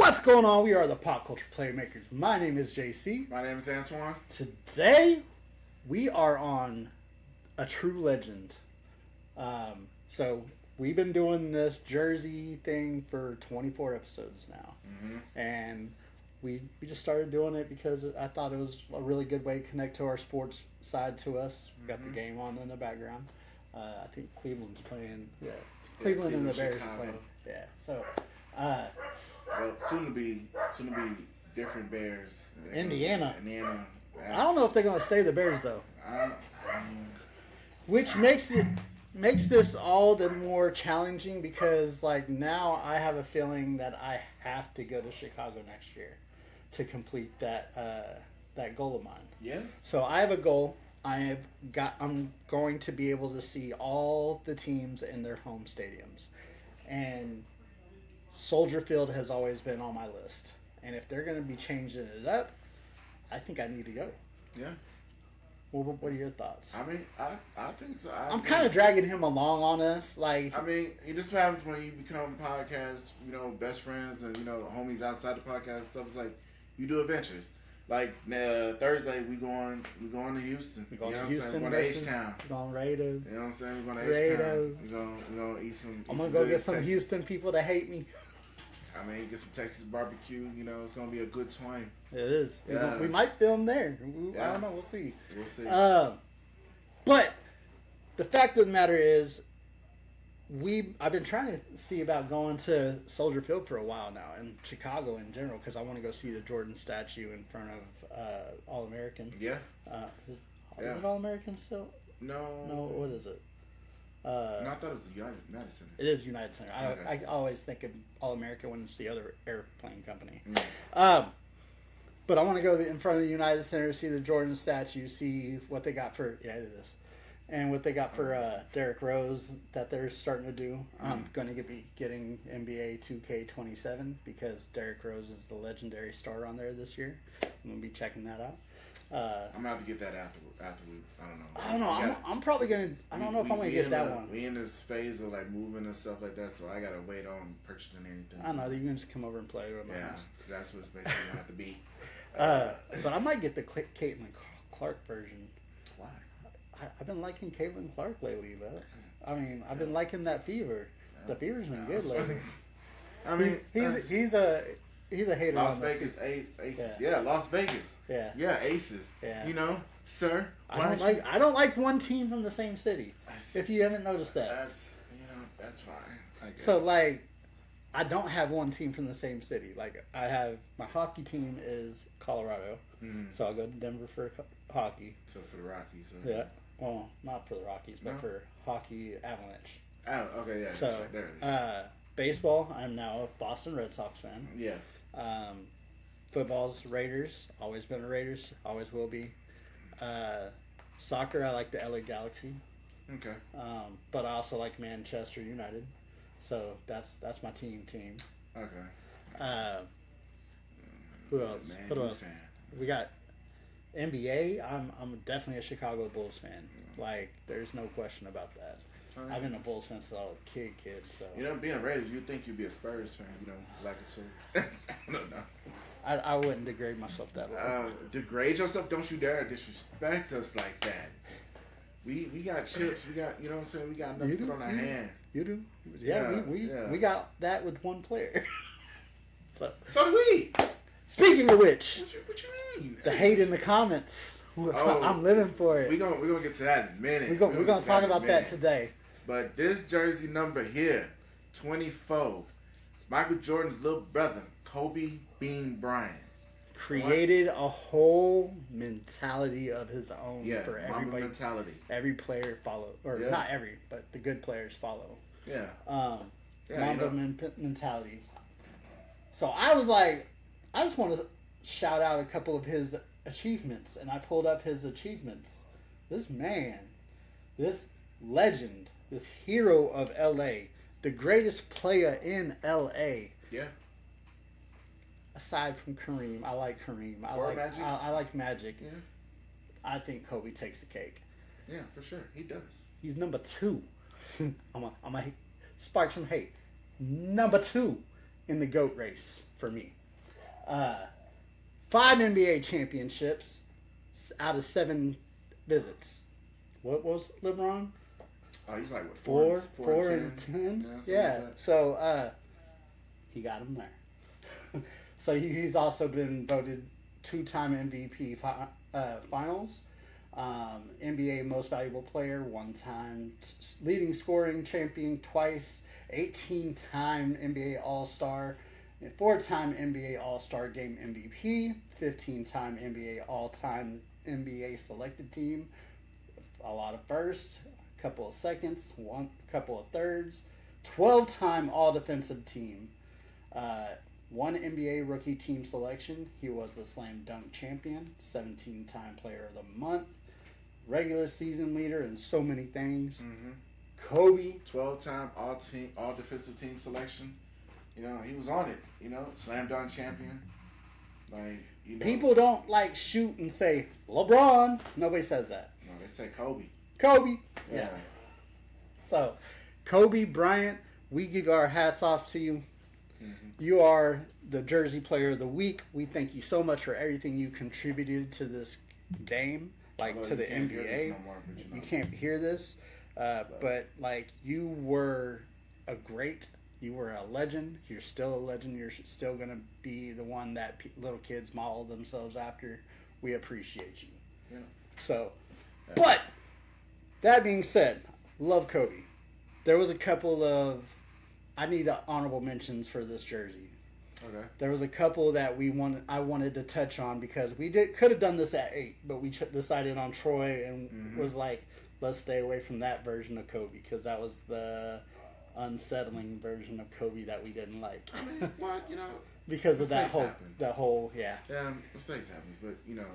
What's going on? We are the Pop Culture Playmakers. My name is JC. My name is Antwan. Today, we are on a true legend. So, we've been doing this Jersey thing for 24 episodes now. Mm-hmm. And we just started doing it because I thought it was a really good way to connect to our sports side to us. We got the game on in the background. I think Cleveland's playing. Yeah, Cleveland and the Bears are playing. Yeah, so... well, soon to be different Bears. Indiana. I don't know if they're going to stay the Bears though. Which makes this all the more challenging because like now I have a feeling that I have to go to Chicago next year to complete that goal of mine. Yeah. So I have a goal. I'm going to be able to see all the teams in their home stadiums, and Soldier Field has always been on my list. And if they're going to be changing it up, I think I need to go. Yeah. Well, what are your thoughts? I mean, I think so. I'm kind of dragging him along on this. Like, I mean, it just happens when you become podcast, best friends and, homies outside the podcast and stuff. It's like, you do adventures. Like, Thursday, we going to Houston. We're going to Houston. We're going to H-Town. We're going Raiders. You know what I'm saying? We're going to H-Town. We're going to eat some... I'm going to go get some Houston people that hate me. I mean, get some Texas barbecue. It's going to be a good time. It is. Yeah. We might film there. Yeah. I don't know. We'll see. We'll see. But the fact of the matter is, I've been trying to see about going to Soldier Field for a while now, and Chicago in general, because I want to go see the Jordan statue in front of All-American. Yeah. Is it All-American still? No. What is it? No, I thought it was the United Center. It is United Center. Okay. I always think of All-American when it's the other airplane company. Mm. But I want to go in front of the United Center, see the Jordan statue, see what they got for... Yeah, it is. And what they got for Derrick Rose that they're starting to do. I'm going to be getting NBA 2K27 because Derrick Rose is the legendary star on there this year. I'm going to be checking that out. I'm going to have to get that after we... I don't know. I'm probably going to... I don't know if I'm going to get that one. We in this phase of like moving and stuff like that, so I got to wait on purchasing anything. I don't know. You can just come over and play with my house. That's what it's basically going to have to be. But I might get the Caitlin Clark version. Why? I've been liking Caitlin Clark lately, though. I mean, I've been liking that Fever. The Fever's been good lately. I mean, he's a hater. Las Vegas Aces. Yeah, Las Vegas. Yeah, Aces. Yeah. Sir. I don't like one team from the same city. If you haven't noticed that. That's fine. I guess. So like, I don't have one team from the same city. Like I have my hockey team is Colorado, so I'll go to Denver for hockey. So for the Rockies. Yeah. Well, not for the Rockies, but for hockey Avalanche. Oh, okay, yeah. So, right. There it is. Baseball, I'm now a Boston Red Sox fan. Yeah. Football's Raiders. Always been a Raiders. Always will be. Soccer, I like the LA Galaxy. Okay. But I also like Manchester United. So that's my team. Okay. Who else? We got NBA. I'm definitely a Chicago Bulls fan. Like, there's no question about that. I've been a Bulls fan since I was a kid. So being a Raiders, you'd think you'd be a Spurs fan. Like a sort. I don't know. I wouldn't degrade myself that way. Degrade yourself? Don't you dare disrespect us like that. We got chips. We got, what I'm saying? We got nothing to put on our hand. You do? Yeah, we got that with one player. So do we. Speaking of which, what you mean? The hate in the comments. I'm living for it. We're gonna get to that in a minute. We're gonna talk about that today. But this jersey number here, 24, Michael Jordan's little brother, Kobe Bean Bryant, created a whole mentality of his own for everybody. Mamba mentality. Every player follow, or not every, but the good players follow. Yeah. Mamba mentality. So I was like, I just want to shout out a couple of his achievements, and I pulled up his achievements. This man, this legend, this hero of LA, the greatest player in LA. Yeah. Aside from Kareem, I like Kareem. Magic. I like Magic. Yeah. I think Kobe takes the cake. Yeah, for sure, he does. He's number 2. I'm gonna spark some hate. Number 2 in the GOAT race for me. 5 NBA championships out of 7 visits. What was LeBron? Oh, he's like what, 4 and 10? Yeah. Like so he got him there. So he's also been voted 2-time MVP finals, NBA Most Valuable Player 1 time, leading scoring champion twice, 18-time NBA All-Star, 4-time NBA All-Star Game MVP, 15-time NBA All-Time NBA Selected Team, a lot of firsts, a couple of seconds, a couple of thirds, 12-time All-Defensive Team, 1 NBA Rookie Team Selection. He was the Slam Dunk Champion, 17-time Player of the Month, regular season leader, and so many things. Mm-hmm. Kobe, 12-time All Defensive Team Selection. You know, he was on it. You know, Slam Dunk Champion. Like, you know, people don't like shoot and say LeBron. Nobody says that. No, they say Kobe. Kobe. Yeah. So, Kobe Bryant, we give our hats off to you. Mm-hmm. You are the Jersey Player of the Week. We thank you so much for everything you contributed to this game, like to the NBA. No more, you can't hear this, but like you were you were a legend. You're still a legend. You're still gonna be the one that little kids model themselves after. We appreciate you. Yeah. So, but that being said, love Kobe. There was a couple of I need honorable mentions for this jersey. Okay. There was a couple that I wanted to touch on because we could have done this at 8, but we decided on Troy and was like, let's stay away from that version of Kobe because that was the unsettling version of Kobe that we didn't like. I mean, what, you know, because of that whole yeah, mistakes happen, but you know.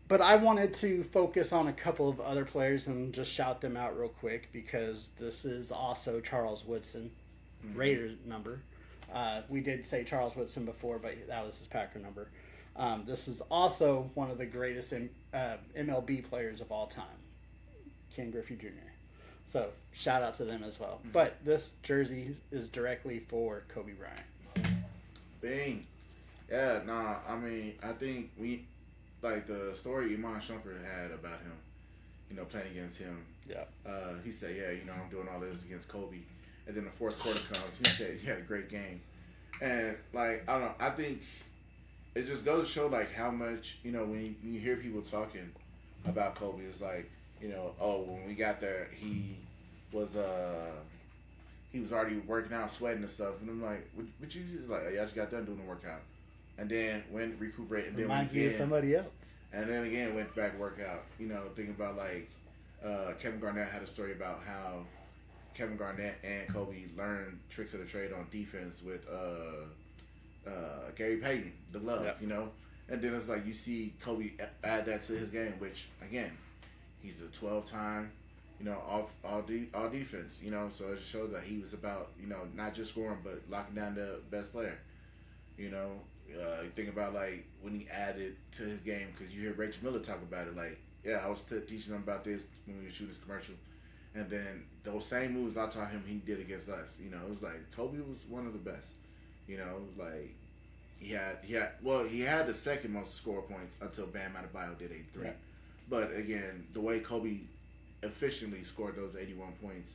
But I wanted to focus on a couple of other players and just shout them out real quick because this is also Charles Woodson, Raiders number. We did say Charles Woodson before, but that was his Packer number. This is also one of the greatest MLB players of all time, Ken Griffey Jr. So shout out to them as well. Mm-hmm. But this jersey is directly for Kobe Bryant. Bang. Yeah, nah, I mean, I think like the story Iman Shumpert had about him, you know, playing against him. Yeah. He said, yeah, you know, I'm doing all this against Kobe. And then the fourth quarter comes, he said, he had a great game. And, like, I don't know, I think it just goes to show, like, how much, you know, when you hear people talking about Kobe, it's like, you know, oh, when we got there, he was already working out, sweating and stuff. And I'm like, what you just like, oh, yeah, I just got done doing the workout. And then went recuperate and then reminds you of somebody else. And then again went back work out. You know, thinking about like Kevin Garnett had a story about how Kevin Garnett and Kobe learned tricks of the trade on defense with Gary Payton, the glove, you know. And then it's like you see Kobe add that to his game, which again, he's a 12-time, you know, all defense, you know. So it just shows that he was about, you know, not just scoring but locking down the best player, you know. You think about like when he added to his game, because you hear Rachel Miller talk about it. Like, yeah, I was teaching him about this when we were shooting this commercial, and then those same moves I taught him, he did against us. You know, it was like Kobe was one of the best. You know, like he had the second most score points until Bam Adebayo did 83. Right. But again, the way Kobe efficiently scored those 81 points,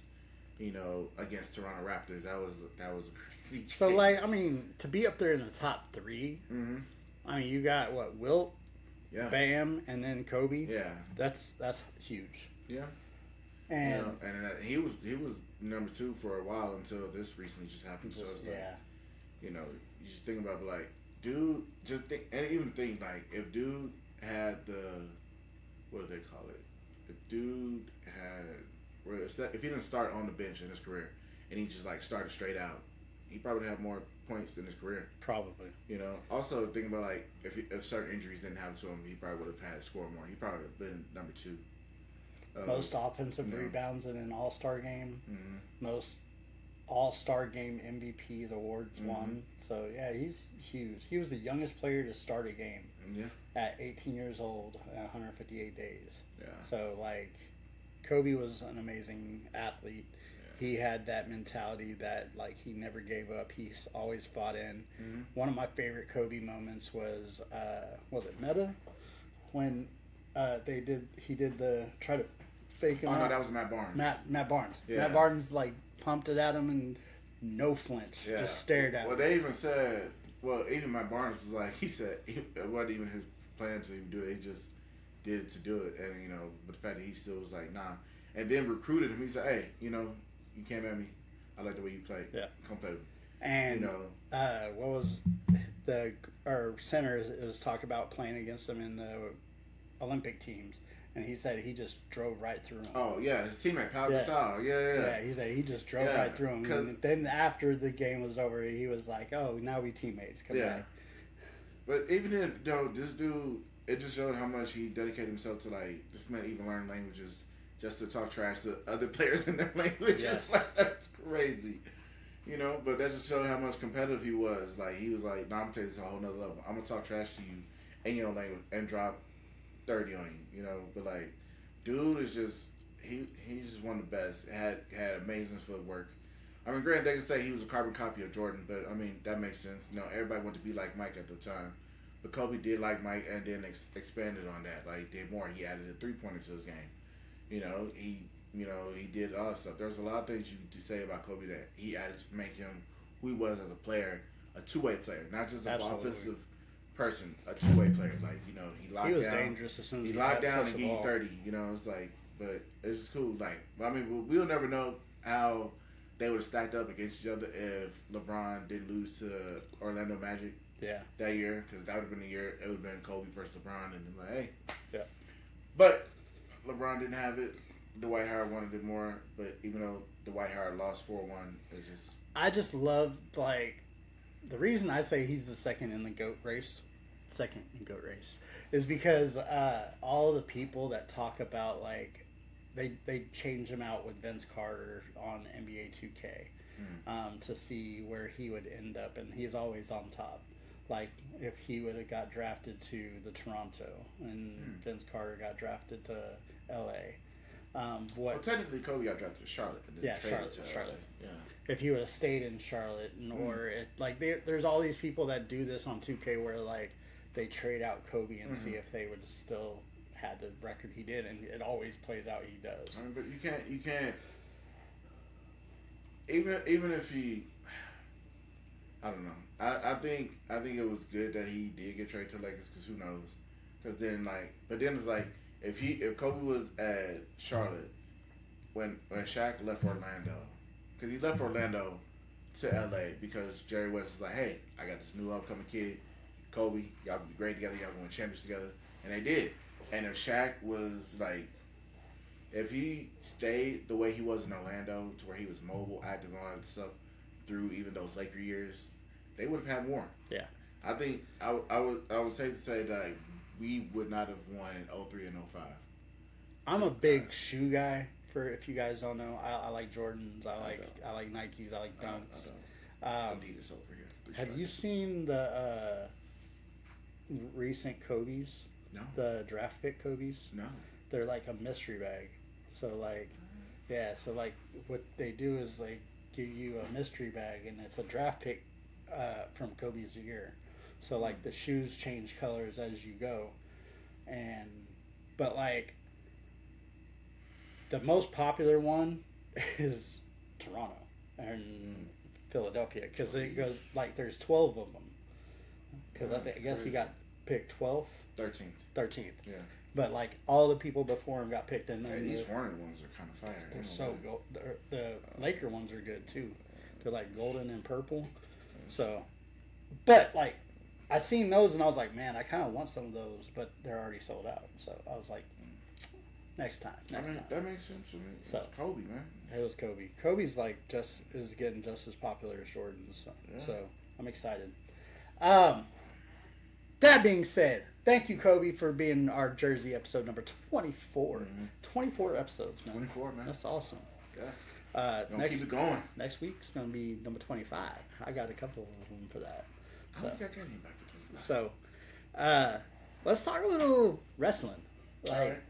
you know, against Toronto Raptors, that was a crazy game. So, like, I mean, to be up there in the top 3, I mean, you got, what, Wilt, Bam, and then Kobe? Yeah. That's huge. Yeah. And, you know, and he was number 2 for a while until this recently just happened. So it's like, you know, you just think about it, like, dude, just think, and even think, like, if dude had what do they call it? If dude had... If he didn't start on the bench in his career and he just like started straight out, he probably would have more points than his career. Probably. You know. Also thinking about like if certain injuries didn't happen to him, he probably would have had to score more. He probably would have been number 2. Most offensive rebounds in an All-Star game. Mm-hmm. Most All-Star game MVPs awards won. So yeah, he's huge. He was the youngest player to start a game. Yeah. At 18 years old, 158 days. Yeah. So like. Kobe was an amazing athlete. he had that mentality that like he never gave up. He's always fought in. Mm-hmm. One of my favorite Kobe moments was it Meta when he did the try to fake him. Oh no, that was Matt Barnes. Matt Barnes. Yeah. Matt Barnes like pumped it at him and no flinch, just stared at him. Well, they even said, even Matt Barnes was like, he said it wasn't even his plan to even do it. He just did it to do it, and but the fact that he still was like, nah, and then recruited him. He said, hey, you came at me. I like the way you play. Yeah, come play with me. And what was our center? It was talk about playing against them in the Olympic teams. And he said he just drove right through him. Oh, yeah. His teammate, Pal Gasol. Yeah. He said he just drove right through him. And then after the game was over, he was like, oh, now we teammates. Come back. But even then, this dude, it just showed how much he dedicated himself to, like, this man even learn languages just to talk trash to other players in their languages. Yes. That's crazy. But that just showed how much competitive he was. Like, he was like, I'm going to take this to a whole nother level. I'm going to talk trash to you in your language and drop 30 on you, but like, dude is just he's just one of the best. Had amazing footwork. I mean, granted, they can say he was a carbon copy of Jordan, but I mean that makes sense. Everybody wanted to be like Mike at the time, but Kobe did like Mike and then expanded on that. Like, did more. He added a 3-pointer to his game. He did all that stuff. There's a lot of things you could say about Kobe that he added to make him who he was as a player, a two-way player, not just an offensive person, a two-way player. Like, he locked down. He was dangerous as soon as he locked down and gave you 30. It's like, but it's just cool. Like, I mean, we'll never know how they would have stacked up against each other if LeBron didn't lose to Orlando Magic. Yeah. That year, because that would have been the year. It would have been Kobe versus LeBron, and like, hey. Yeah. But LeBron didn't have it. Dwight Howard wanted it more, but even though Dwight Howard lost 4-1, it's just. I just love, like, the reason I say he's the second in the GOAT race is because all the people that talk about, like, they change him out with Vince Carter on NBA 2K to see where he would end up, and he's always on top. Like, if he would have got drafted to the Toronto and Vince Carter got drafted to LA. Well, technically, Kobe got drafted to Charlotte. Charlotte. Yeah. If he would have stayed in Charlotte, there's all these people that do this on 2K where, like, they trade out Kobe and see if they would still had the record he did, and it always plays out he does. I mean, but you can't. Even if he, I don't know. I think it was good that he did get traded to Lakers, because who knows? Because then it's like if Kobe was at Charlotte when Shaq left Orlando, because he left Orlando to LA because Jerry West was like, hey, I got this new upcoming kid, Kobe, y'all can be great together, y'all can win championships together, and they did. And if Shaq was like, if he stayed the way he was in Orlando, to where he was mobile, active, and all that stuff through even those Laker years, they would have had more. Yeah, I think I would safe to say that we would not have won in 03 and 05. I'm a big shoe guy. For if you guys don't know, I like Jordans. I like Nikes. I like Dunks. Adidas over here. Have you seen the recent Kobe's? No. The draft pick Kobe's? No. They're like a mystery bag. So what they do is they give you a mystery bag, and it's a draft pick from Kobe's year. So like the shoes change colors as you go, but like the most popular one is Toronto and Philadelphia, because it goes like there's 12 of them. Because I guess he got picked 12th. 13th. Yeah. But like all the people before him got picked, and then these Hornet ones are kind of fire. They're so good. The Laker ones are good too. They're like golden and purple. So, but like I seen those and I was like, man, I kind of want some of those, but they're already sold out. So I was like, next time. That makes sense to me. So Kobe, man. It was Kobe. Kobe's like is getting just as popular as Jordan's. So I'm excited. That being said, thank you, Kobe, for being our Jersey episode number 24. 24 episodes, man. 24, man. That's awesome. Yeah. Keep it going. Next week's going to be number 25. I got a couple of them for that. I don't think I got anybody for 25. So, let's talk a little wrestling. Like, all right.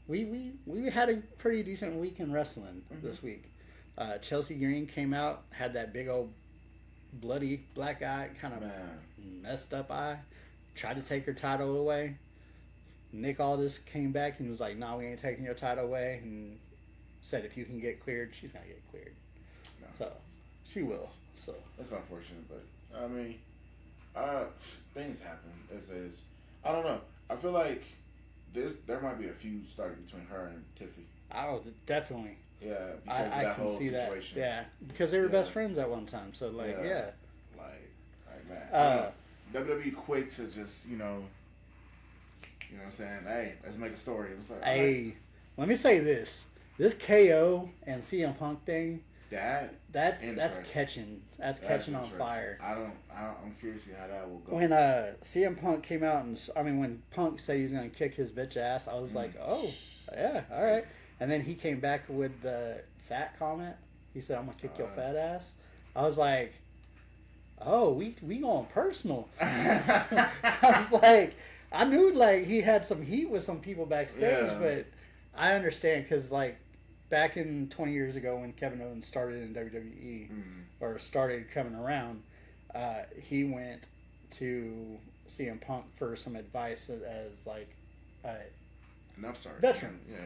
We had a pretty decent week in wrestling this week. Chelsea Green came out, had that big old bloody black eye, kind of messed up eye. Tried to take her title away. Nick Aldis came back and was like, "No, we ain't taking your title away." And said, "If you can get cleared, she's gonna get cleared." No. So she will. So that's unfortunate, but I mean, things happen. As is, I don't know. I feel like there might be a feud started between her and Tiffy. Oh, definitely. Yeah, because I can see situation. That. Yeah, because they were best friends at one time. So like, yeah. Like man, WWE quick to just you know what I'm saying. Hey, let's make a story. It was like, hey, let me say this: this KO and CM Punk thing. That's catching. That's catching on fire. I'm curious to see how that will go. When CM Punk came out and when Punk said he's gonna kick his bitch ass, I was like, oh yeah, all right. And then he came back with the fat comment. He said, "I'm gonna kick your fat ass." I was like, oh, we going personal. I was like, I knew like he had some heat with some people backstage, but I understand because like. Back in 20 years ago when Kevin Owens started in WWE or started coming around, he went to CM Punk for some advice as like an upstart veteran. Yeah.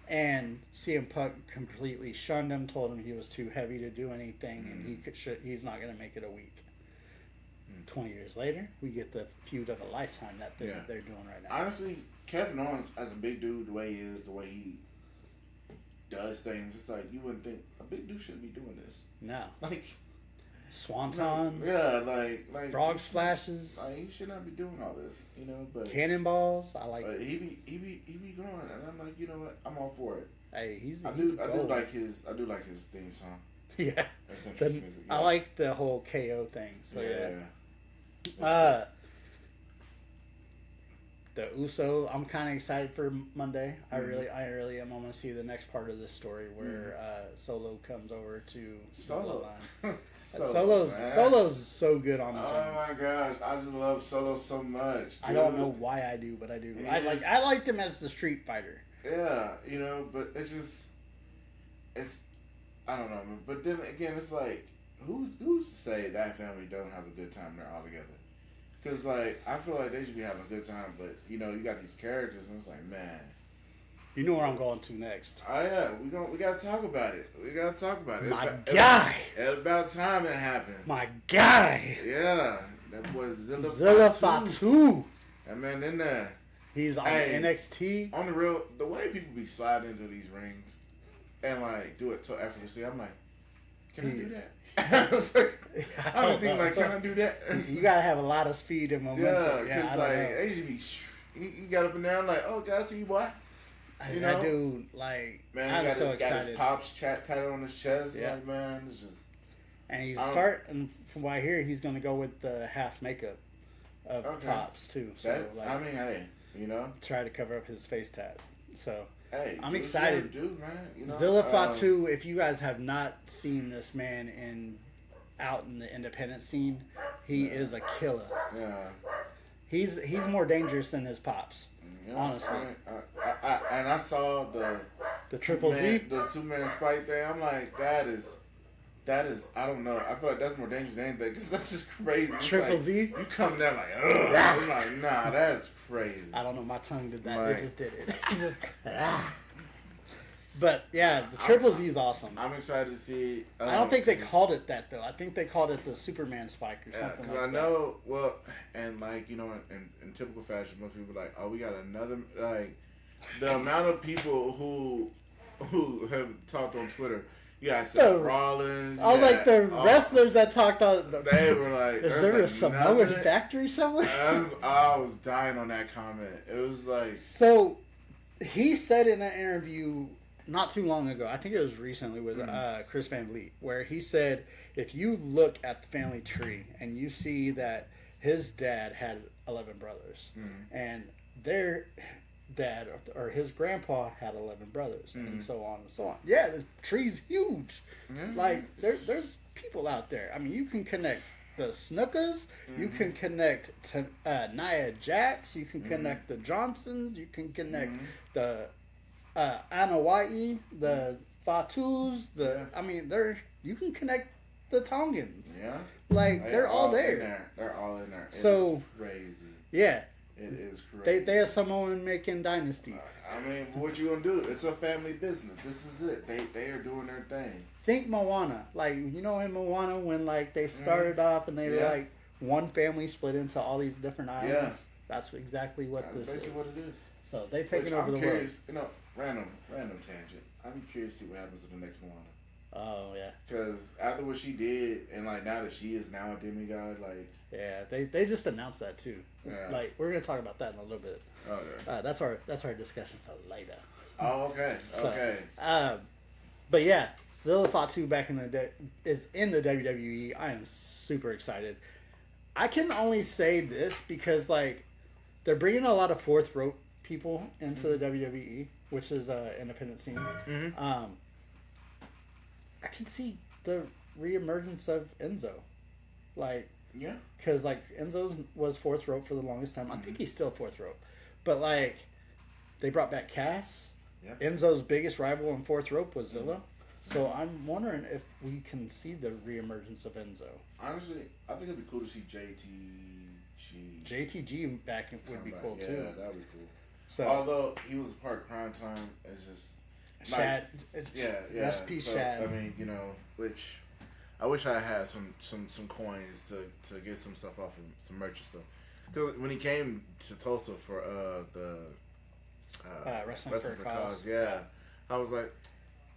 And CM Punk completely shunned him, told him he was too heavy to do anything, and he's not going to make it a week. 20 years later, we get the feud of a lifetime that they're doing right now. Honestly, Kevin Owens, as a big dude, the way he is, the way he does things, it's like you wouldn't think a big dude shouldn't be doing this. No. Like swantons. Yeah, like frog splashes. Like he should not be doing all this, you know. But cannonballs. I like. He be going, and I'm like, you know what? I'm all for it. Hey, I do like his theme song. Yeah. I like the whole KO thing. So yeah. The Uso, I'm kind of excited for Monday. I really am. I want to see the next part of this story where Solo comes over to Bloodline. Solo's so good on this. Oh my gosh, I just love Solo so much. Dude. I don't know why I do, but I do. I liked him as the Street Fighter. Yeah, you know, but it's I don't know, but then again, it's like who's to say that family don't have a good time there all together? Because, like, I feel like they should be having a good time, but, you know, you got these characters, and it's like, man. You know where I'm going to next. Oh, yeah. We got to talk about it. My guy. It's about time it happened. My guy. Yeah. That boy Zilla Fatu. That man in there. He's on NXT. On the real, the way people be sliding into these rings and, like, do it so effortlessly, I'm like, can I do that? I don't think like, can I do that? You gotta have a lot of speed and momentum. Yeah, like they should be. He got up and down like, oh, guys, see you, boy. You know, that dude, like, man, I'm so excited. Got his Pops chat title on his chest. Yeah. Like, man, it's just. And he's starting. From what I hear, he's gonna go with the half makeup of Pops too. So, I mean, hey, you know, try to cover up his face tat. So. Hey, I'm excited. Man. You know, Zilla Fatu, if you guys have not seen this man out in the independent scene, he is a killer. Yeah. He's more dangerous than his pops. Yeah, honestly. And I saw the Triple Z, the Superman Spike thing. I'm like, that is. I don't know. I feel like that's more dangerous than anything because that's just crazy. Triple like, Z. You come down like, ugh. I'm like, nah, that's crazy. I don't know. My tongue did that. Like, it just did it. Just. But yeah, the Triple Z is awesome. I'm excited to see. I don't think they called it that though. I think they called it the Superman Spike or something like that. I know. Well, and like you know, in typical fashion, most people are like, oh, we got another like the amount of people who have talked on Twitter. You got Seth Rollins. I was like the wrestlers that talked on. They were like, "Is there a Samoan factory somewhere?" I was dying on that comment. It was like. So, he said in an interview not too long ago, I think it was recently with Chris Van Vliet, where he said, if you look at the family tree and you see that his dad had 11 brothers, and their dad or his grandpa had 11 brothers, and so on and so on. Yeah, the tree's huge. Like there's people out there. I mean, you can connect the Snookas, you can connect to Nia Jax, you can connect the Johnsons, you can connect the Anawai, the Fatus, I mean, you can connect the Tongans. Yeah. Like, they're all there. They're all in there. So, it's crazy. Yeah. It is crazy. They are Samoan making dynasty. I mean, what you gonna do? It's a family business. This is it. They are doing their thing. Think Moana. Like, you know in Moana when, like, they started off and they were, like, one family split into all these different islands? Yeah. That's exactly what this is. Basically what it is. So, they taking over the world. You know, random tangent. I'm curious to see what happens in the next Moana. Oh, yeah. Because after what she did, and, like, now that she is now a demigod, like... Yeah, they just announced that, too. Yeah. Like, we're going to talk about that in a little bit. Okay. That's our discussion for later. Oh, okay. Okay. But, yeah, Zilla Fatu back is in the WWE. I am super excited. I can only say this because, like, they're bringing a lot of fourth rope people into the WWE, which is an independent scene. Mm-hmm. I can see the reemergence of Enzo. Like, yeah. Because, like, Enzo was fourth rope for the longest time. I think he's still fourth rope. But, like, they brought back Cass. Yeah. Enzo's biggest rival in fourth rope was Zilla. So I'm wondering if we can see the reemergence of Enzo. Honestly, I think it'd be cool to see JTG back would be cool, too. Yeah, that would be cool. So, although he was a part of Crime Time, it's just... Shad. Yeah. Recipe Shad. I mean, you know, which... I wish I had some coins to get some stuff off and some merch and stuff. Because when he came to Tulsa for the Wrestling for a Cause, I was like,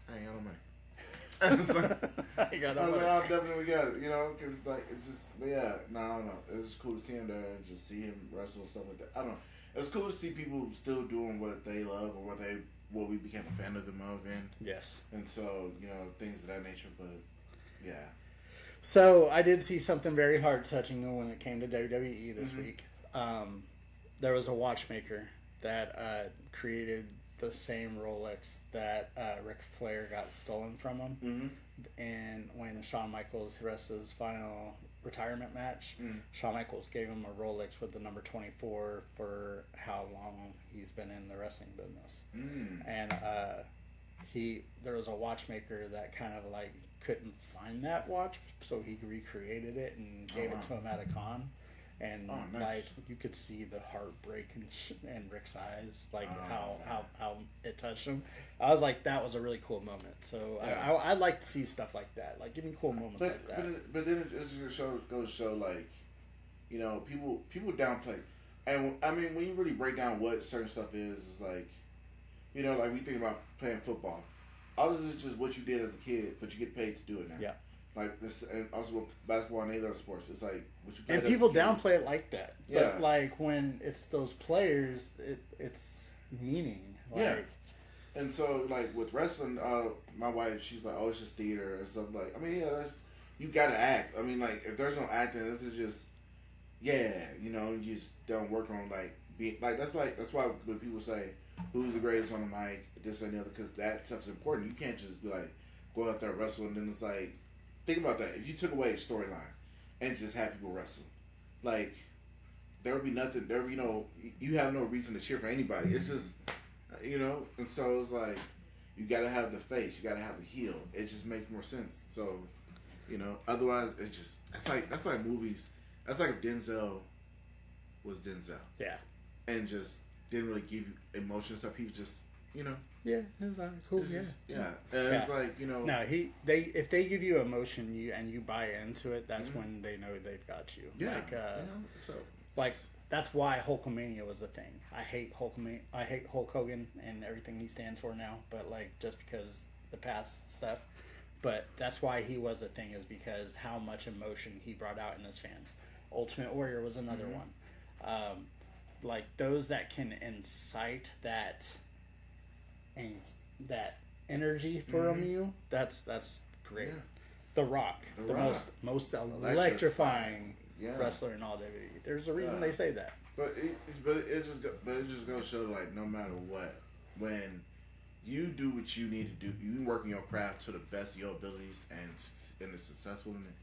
I ain't got no money. I was like, I'll definitely got it, you know, because like it's just, but yeah, no, I don't know. It was cool to see him there and just see him wrestle and stuff like that. I don't know. It's cool to see people still doing what they love or what we became a fan of them of in. Yes. And so, you know, things of that nature, but yeah. So I did see something very heart touching when it came to WWE this week. There was a watchmaker that created the same Rolex that Ric Flair got stolen from him. And when Shawn Michaels wrestled his final retirement match, Shawn Michaels gave him a Rolex with the number 24 for how long he's been in the wrestling business. And there was a watchmaker that kind of like couldn't find that watch, so he recreated it and gave it to him at a con. And nice. Like you could see the heartbreak in Rick's eyes, like how it touched him. I was like, that was a really cool moment. So yeah. I like to see stuff like that. Like, give me cool moments like that. But then it just goes to show, like, you know, people downplay. And I mean, when you really break down what certain stuff is like, you know, like we think about playing football. All this is just what you did as a kid, but you get paid to do it now. Yeah. Like this, and also with basketball and any other sports, it's like what you. And people downplay it like that. Yeah. But like when it's those players, it's meaning. Like, yeah. And so like with wrestling, my wife, she's like, oh, it's just theater and stuff. Like, I mean, yeah, you gotta act. I mean, like if there's no acting, this is just, you know, you just don't work on like being like that's why when people say who's the greatest on the mic, this and the other, because that stuff's important. You can't just be like go out there wrestle and then it's like. Think about that. If you took away a storyline and just had people wrestle, like there would be nothing. There would be no. You have no reason to cheer for anybody. It's just, you know. And so it's like you got to have the face. You got to have the heel. It just makes more sense. So, you know. Otherwise, it's just that's like movies. That's like if Denzel was Denzel. Yeah. And just didn't really give you emotion stuff. He was just, you know. Yeah, it's cool. It's just, and it's like, you know. No, if they give you emotion, and you buy into it, that's when they know they've got you. Yeah, like, you know, so like that's why Hulkamania was a thing. I hate Hulk Hogan and everything he stands for now, but like just because the past stuff. But that's why he was a thing, is because how much emotion he brought out in his fans. Ultimate Warrior was another one. Like those that can incite that. And that energy from you, that's great. Yeah. The Rock, the most electrifying wrestler in all WWE. There's a reason they say that. But it just goes to show, like, no matter what, when you do what you need to do, you work in your craft to the best of your abilities and is successful in it,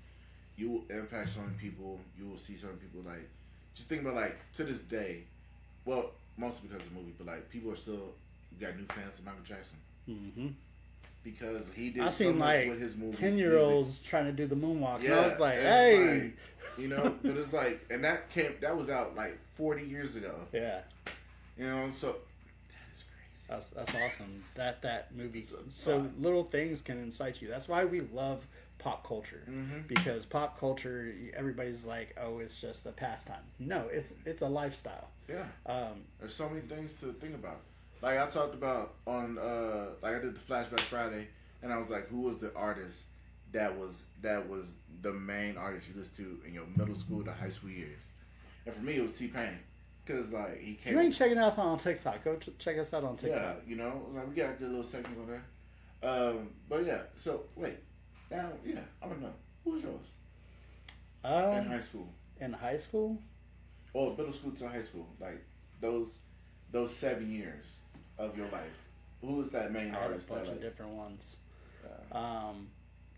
you will impact certain people. You will see certain people, like, just think about, like, to this day, well, mostly because of the movie, but like people are still got new fans of Michael Jackson. because he did I so seen much like with his movie. 10-year-olds trying to do the moonwalk. Yeah, And I was like, hey. Like, you know, but it's like, and that was out like 40 years ago. Yeah. You know, so that That's is crazy. awesome. That movie. So little things can incite you. That's why we love pop culture. Mm-hmm. Because pop culture, everybody's like, oh, it's just a pastime. No, it's a lifestyle. Yeah. There's so many things to think about. Like I talked about on, like I did the Flashback Friday, and I was like, who was the artist that was the main artist you listened to in your middle school to high school years? And for me, it was T-Pain. Because, like, he came... You ain't checking us out on TikTok. Go check us out on TikTok. Yeah, you know, like, we got good little sections on there. But, yeah, so, wait. Now, yeah, I want to know. Who was yours? In high school. In high school? Or middle school to high school. Like, those 7 years of your life. Who was that main artist? I had a bunch of different ones.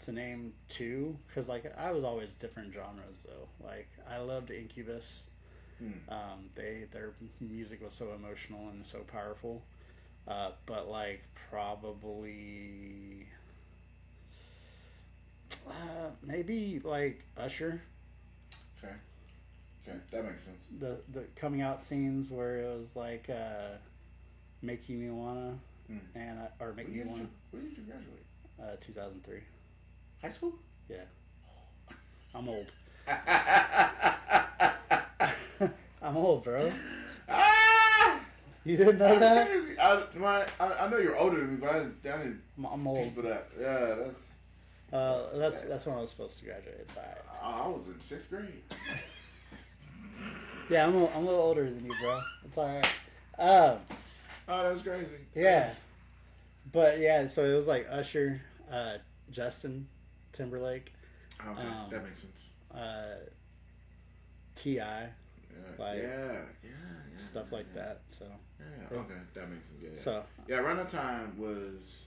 To name two, because, like, I was always different genres, though. Like, I loved Incubus. Their music was so emotional and so powerful, but like probably maybe like Usher. Okay, that makes sense. The coming out scenes where it was like making me wanna and or make me wanna. When did you graduate? 2003. High school? Yeah, I'm old. I'm old, bro. You didn't know that? Crazy. I know you're older than me, but I didn't. I'm old. But yeah, that's when I was supposed to graduate. It's alright. I was in 6th grade. Yeah, I'm a little older than you, bro. It's alright. Oh, that's crazy. Yeah, but yeah, so it was like Usher, Justin Timberlake. Okay, that makes sense. T.I. Like, yeah, stuff like that. So yeah, okay, that makes sense. Yeah. So yeah, around that time was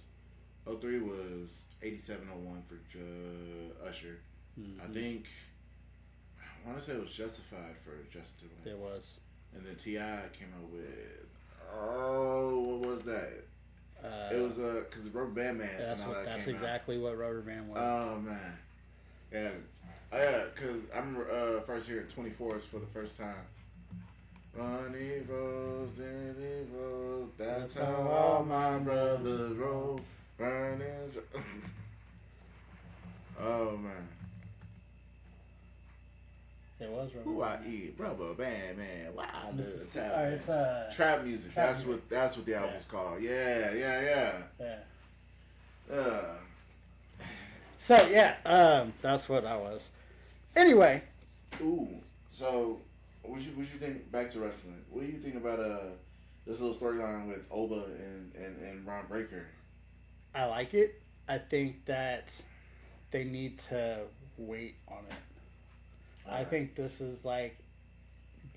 03 was 8701 for Usher. Mm-hmm. I think I want to say it was Justified for Justin Timberlake. It was. And then T.I. came out with what was that? It was because Rubber Band Man. Yeah, that's exactly what Rubber Band was. Oh man, yeah. Yeah, because I remember first hearing 24s for the first time. Run evils, then evils, that's how all my brothers roll. Burning. Oh, man. It was Rubber Who Band. I eat? Rubber Band, man. Wow. It's trap music. That's what the album's called. Yeah. So, yeah, that's what I was. Anyway. Ooh. So, what you think, back to wrestling, what do you think about this little storyline with Oba and Ron Breaker? I like it. I think that they need to wait on it. I think this is like,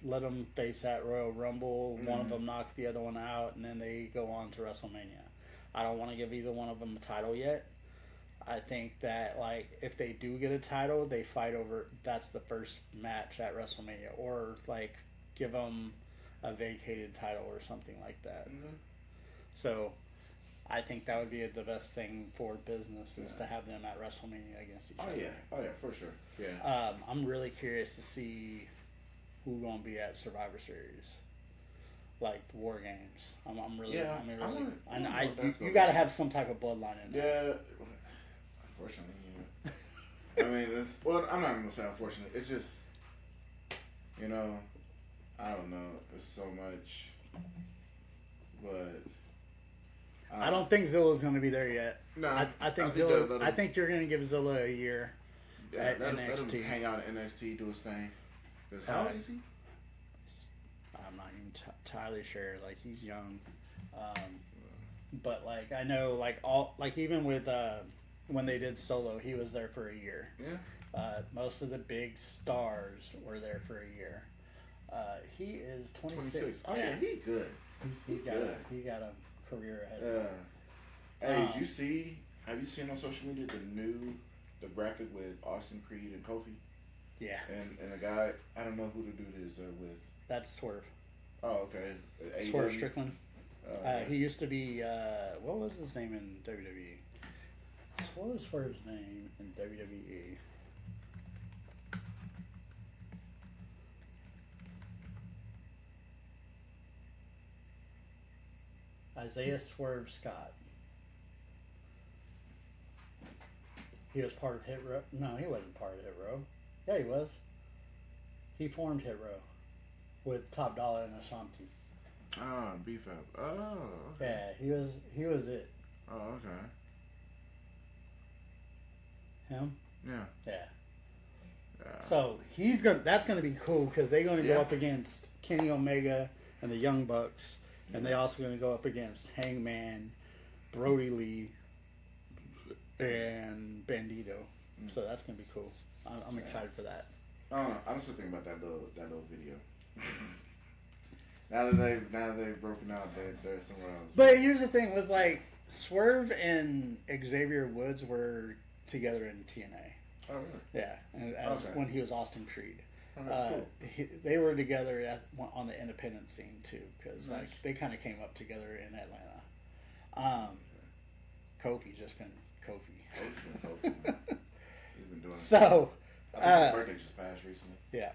let them face that Royal Rumble, one of them knocks the other one out, and then they go on to WrestleMania. I don't want to give either one of them a title yet. I think that, like, if they do get a title, they fight over, that's the first match at WrestleMania. Or, like, give them a vacated title or something like that. Mm-hmm. So, I think that would be the best thing for business is to have them at WrestleMania against each other. Oh, yeah, for sure. Yeah. I'm really curious to see who's going to be at Survivor Series. Like War Games. You got to have some type of bloodline in there. Yeah. Unfortunately, yeah. I mean, I'm not even gonna say unfortunate. It's just, I don't know. It's so much, but I don't think Zilla's gonna be there yet. No, I think you're gonna give Zilla a year at NXT. Let him hang out at NXT, do his thing. How old is he? I'm not even entirely sure. Like, he's young, but like I know, even with. When they did Solo, he was there for a year. Yeah. Most of the big stars were there for a year. He is 26. Oh yeah, he good. He got a career ahead. Yeah. Hey, have you seen on social media the graphic with Austin Creed and Kofi? Yeah. And the guy, I don't know who the dude is there with. That's Swerve. Oh, okay. Swerve Strickland. He used to be what was his name in WWE? What was Swerve's name in WWE? Isaiah Swerve Scott. He was part of Hit Row. No, he wasn't part of Hit Row. Yeah, he was. He formed Hit Row with Top Dollar and Ashanti. Oh, Beef Up. Oh. Okay. Yeah, he was it. Oh, okay. Him? Yeah. Yeah. So that's gonna be cool because they're gonna go up against Kenny Omega and the Young Bucks, and they also gonna go up against Hangman, Brody Lee, and Bandito. So that's gonna be cool. I'm excited for that. I don't know. I'm still thinking about that little video. now that they've broken out, they're somewhere else. But here's the thing: was like Swerve and Xavier Woods were together in TNA. Oh, really? Yeah, and when he was Austin Creed. Cool. They were together on the independent scene too, because like they kind of came up together in Atlanta. Kofi's just been Kofi. He's been doing. So, I think his birthday just passed recently. Yeah.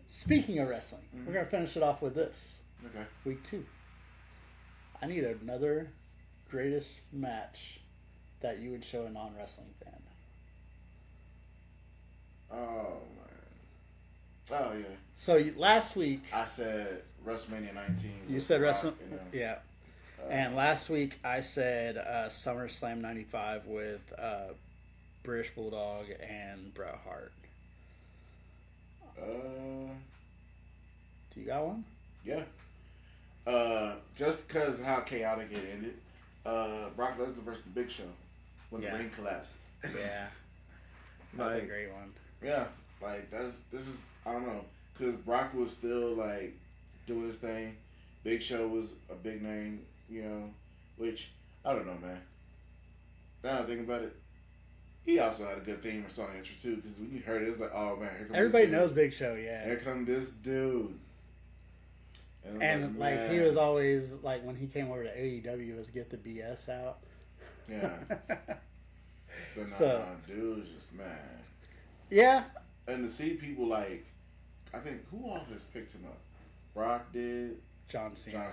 Speaking of wrestling, we're gonna finish it off with this. Okay. Week 2. I need another greatest match that you would show a non-wrestling fan. Oh man. Oh yeah. So last week I said WrestleMania 19. You said WrestleMania, yeah. And last week I said SummerSlam 95 with British Bulldog and Bret Hart. Do you got one? Yeah. Just because of how chaotic it ended. Brock Lesnar versus the Big Show when the ring collapsed. Yeah. That's a great one. Yeah, like this is I don't know, because Brock was still like doing his thing. Big Show was a big name, you know, which I don't know, man. Now I think about it, he also had a good theme or song intro too, because when you heard it, it's like, oh man, here comes everybody knows Big Show, yeah. Here come this dude. And like he was always like when he came over to AEW was get the BS out. Yeah. But nah, dude was just mad. Yeah. And to see people like, I think, who all has picked him up? Brock did. John Cena.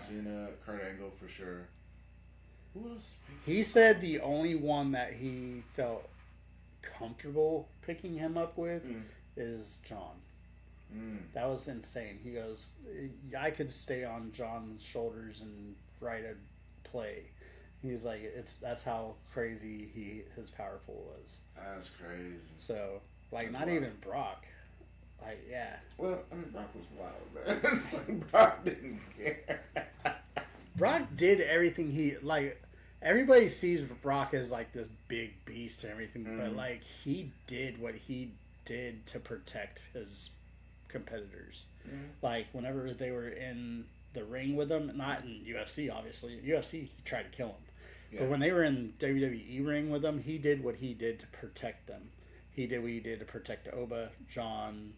Kurt Angle for sure. Who else picked He said the only one that he felt comfortable picking him up with is John. That was insane. He goes, I could stay on John's shoulders and write a play. He's like, that's how crazy his powerful was. That's crazy. So, like, That's not wild. even Brock. Like, yeah. Well, I mean, Brock was wild, man. It's like Brock didn't care. Brock did everything everybody sees Brock as like this big beast and everything, but like he did what he did to protect his competitors. Like whenever they were in the ring with him, not in UFC, obviously. UFC, he tried to kill him. Yeah. But when they were in WWE ring with him, he did what he did to protect them. He did what he did to protect Oba, John,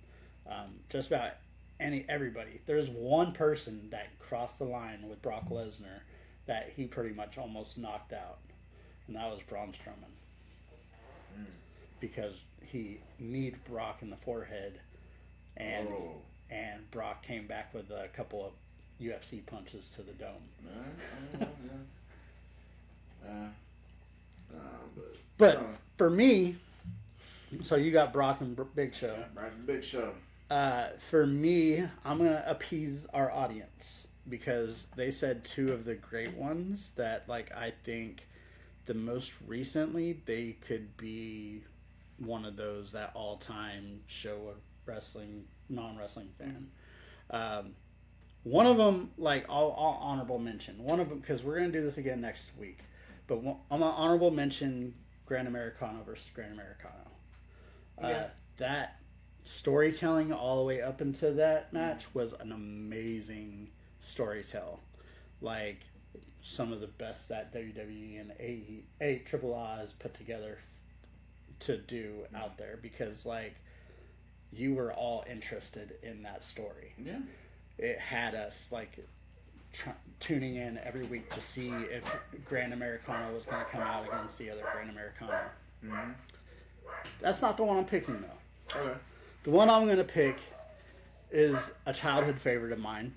just about everybody. There's one person that crossed the line with Brock Lesnar that he pretty much almost knocked out, and that was Braun Strowman. Because he kneed Brock in the forehead, and Brock came back with a couple of UFC punches to the dome. But for me, so you got Brock and Big Show. Yeah, Brock and Big Show. For me, I'm going to appease our audience because they said two of the great ones that, like, I think the most recently they could be one of those that all-time show a wrestling, non-wrestling fan. One of them, like, I'll honorable mention. One of them, because we're going to do this again next week. But I'm going to honorable mention Grand Americano versus Grand Americano. That storytelling all the way up into that match was an amazing storytell. Like, some of the best that WWE and Triple A has put together to do out there. Because, like, you were all interested in that story. Yeah. It had us, like, tuning in every week to see if Grand Americano was going to come out against the other Grand Americano. Mm-hmm. That's not the one I'm picking, though. Okay. The one I'm going to pick is a childhood favorite of mine,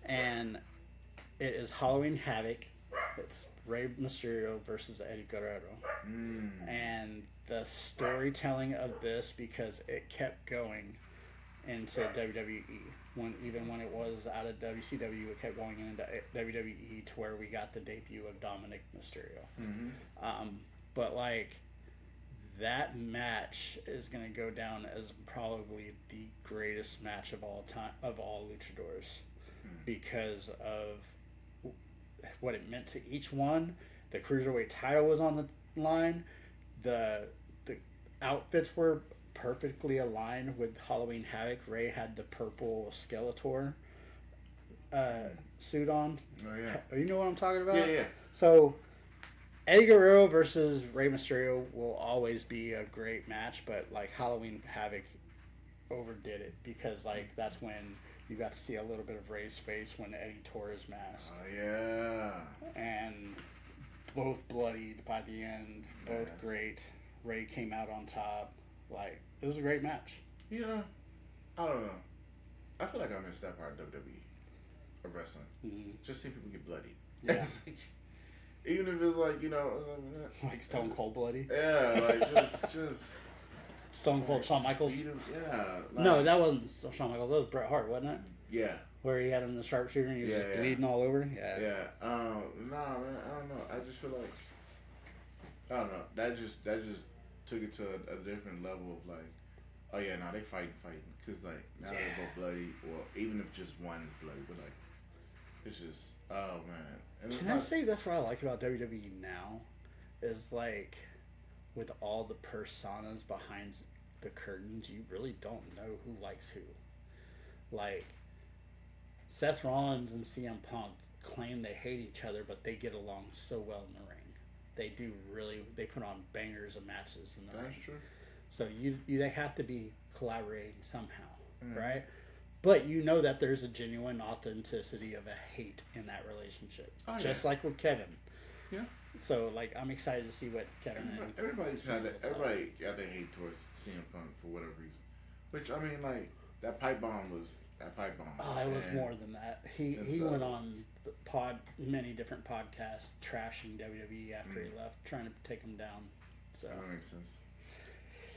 and it is Halloween Havoc. It's Rey Mysterio versus Eddie Guerrero. And the storytelling of this, because it kept going into WWE. Even when it was out of WCW, it kept going into WWE to where we got the debut of Dominic Mysterio. Mm-hmm. But like, that match is going to go down as probably the greatest match of all time, of all luchadors, because of what it meant to each one. The cruiserweight title was on the line. The outfits were perfectly aligned with Halloween Havoc. Ray had the purple Skeletor suit on. Oh yeah. You know what I'm talking about? Yeah. So Eddie Guerrero versus Rey Mysterio will always be a great match, but like Halloween Havoc overdid it, because like that's when you got to see a little bit of Ray's face when Eddie tore his mask. Oh yeah. And both bloodied by the end, both great. Ray came out on top. Like, it was a great match. You know, I don't know. I feel like I missed that part of WWE, of wrestling. Mm-hmm. Just seeing people get bloody. Yeah. Even if it's like, you know, like Stone Cold bloody. Yeah, like just Stone Cold Shawn Michaels. Yeah. Like, no, that wasn't Shawn Michaels. That was Bret Hart, wasn't it? Yeah. Where he had him in the sharpshooter and he was just bleeding all over. Yeah. Yeah. Nah, man. I don't know. I just feel like, I don't know. That just took it to a different level of like, oh yeah, now they fighting, cause like now they're both bloody, or even if just one bloody, but like it's just, oh man. And can I say that's what I like about WWE now, is like with all the personas behind the curtains, you really don't know who likes who. Like Seth Rollins and CM Punk claim they hate each other, but they get along so well in the ring. They do they put on bangers of matches in the ring. That's true. So they have to be collaborating somehow, right? But you know that there's a genuine authenticity of a hate in that relationship, just like with Kevin. Yeah. So like, I'm excited to see what Kevin. Everybody got their hate towards CM Punk for whatever reason. Which I mean, like that pipe bomb was. Oh, it was more than that. He went on many different podcasts trashing WWE after he left, trying to take him down. So that makes sense.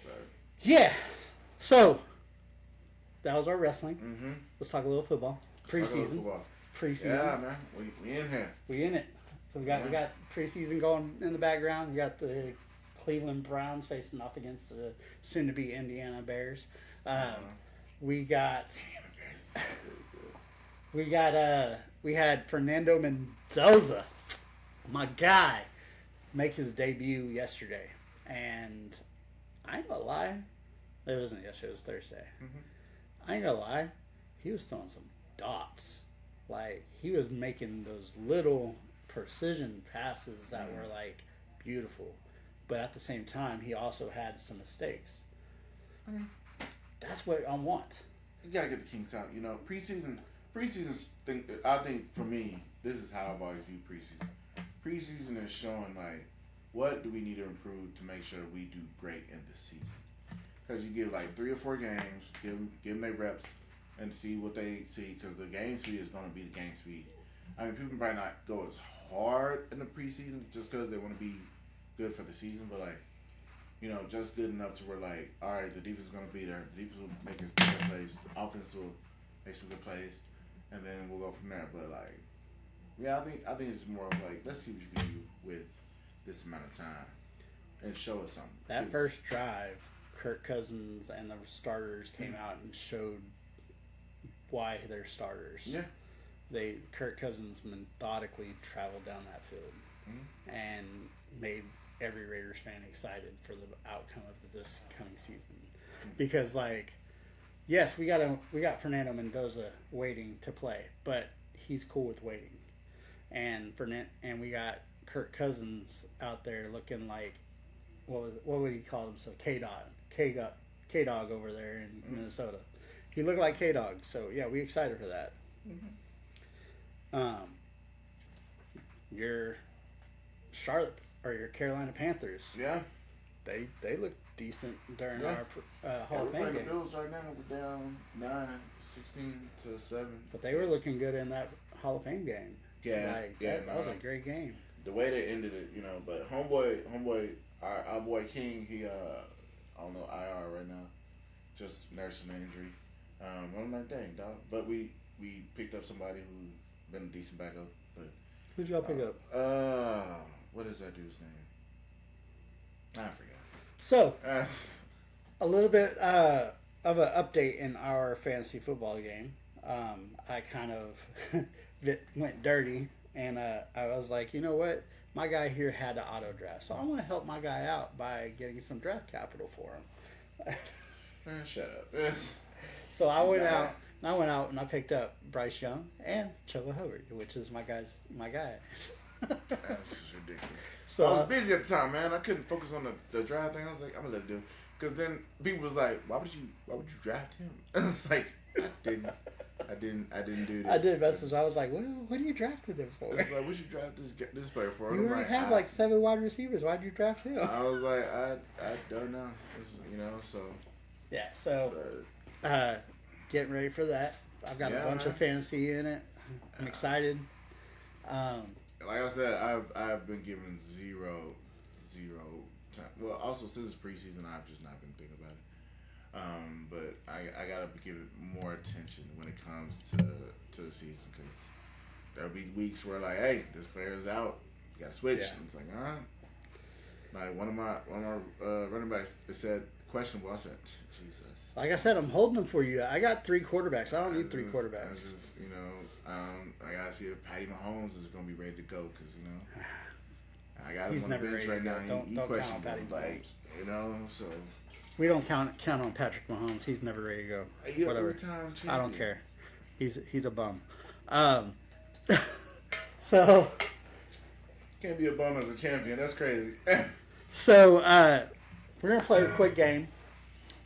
But yeah. So that was our wrestling. Mm-hmm. Let's talk a little football. Preseason. Yeah, man. We in here. We in it. So we got preseason going in the background. We got the Cleveland Browns facing off against the soon-to-be Indiana Bears. We had Fernando Mendoza, my guy, make his debut yesterday, and I ain't gonna lie, it wasn't yesterday, it was Thursday. Mm-hmm. I ain't gonna lie, he was throwing some dots. Like, he was making those little precision passes that were like beautiful, but at the same time, he also had some mistakes. That's what I want. You gotta get the kinks out. You know, preseason thing. I think for me, this is how I've always viewed preseason. Preseason is showing like, what do we need to improve to make sure we do great in this season? Because you give like 3 or 4 games, give them their reps, and see what they see. Because the game speed is gonna be the game speed. I mean, people might not go as hard in the preseason just because they want to be good for the season, but like, you know, just good enough to where like, all right, the defense is gonna be there. The defense will make some good plays. The offense will make some good plays, and then we'll go from there. But like, yeah, I think it's more of like, let's see what you can do with this amount of time, and show us something. That first drive, Kirk Cousins and the starters came out and showed why they're starters. Yeah. Kirk Cousins methodically traveled down that field and made every Raiders fan excited for the outcome of this coming season. Because like, yes, we got Fernando Mendoza waiting to play, but he's cool with waiting. And we got Kirk Cousins out there looking like, what would he call himself? K-Dog over there in Minnesota. He looked like K-Dog, so yeah, we excited for that. Your Charlotte or your Carolina Panthers. Yeah. They look decent during our Hall of Fame We're playing game. the Bills right now. We're down 16-7. But they were looking good in that Hall of Fame game. Yeah, that was a great game. The way they ended it, but homeboy, our boy King, he I don't know, IR right now, just nursing an injury. I'm like, dang, dog. But we picked up somebody who been a decent backup. But who'd y'all pick up? What is that dude's name? I forgot. So, a little bit of an update in our fantasy football game. I kind of went dirty, and I was like, you know what? My guy here had to auto draft, so I want to help my guy out by getting some draft capital for him. Shut up. So I went out and I picked up Bryce Young and Chuba Hubbard, which is my guy. That's ridiculous. So, I was busy at the time, man. I couldn't focus on the draft thing. I was like, I'm gonna let it do. Because then people was like, why would you draft him? And it's like, I didn't do this. I did message. I was like, well, what are you drafting him for? It's like, what you draft this player for? You already have like 7 wide receivers. Why'd you draft him? I was like, I don't know. So. Yeah, so getting ready for that. I've got a bunch of fantasy in it. I'm excited. Like I said, I've been given zero time. Well, also since it's preseason, I've just not been thinking about it. But I gotta give it more attention when it comes to the season, because there'll be weeks where like, hey, this player's out, you gotta switch. And it's like, like one of my running backs said questionable. I said, Jesus. Like I said, I'm holding them for you. I got 3 quarterbacks. I don't need 3 quarterbacks. I gotta see if Patty Mahomes is gonna be ready to go, because I got him He's on the never bench ready right to now. go. He Don't questionable, count on Patty Mahomes. So we don't count on Patrick Mahomes. He's never ready to go. Whatever. I don't care. He's a bum. So can't be a bum as a champion. That's crazy. So we're gonna play a quick game.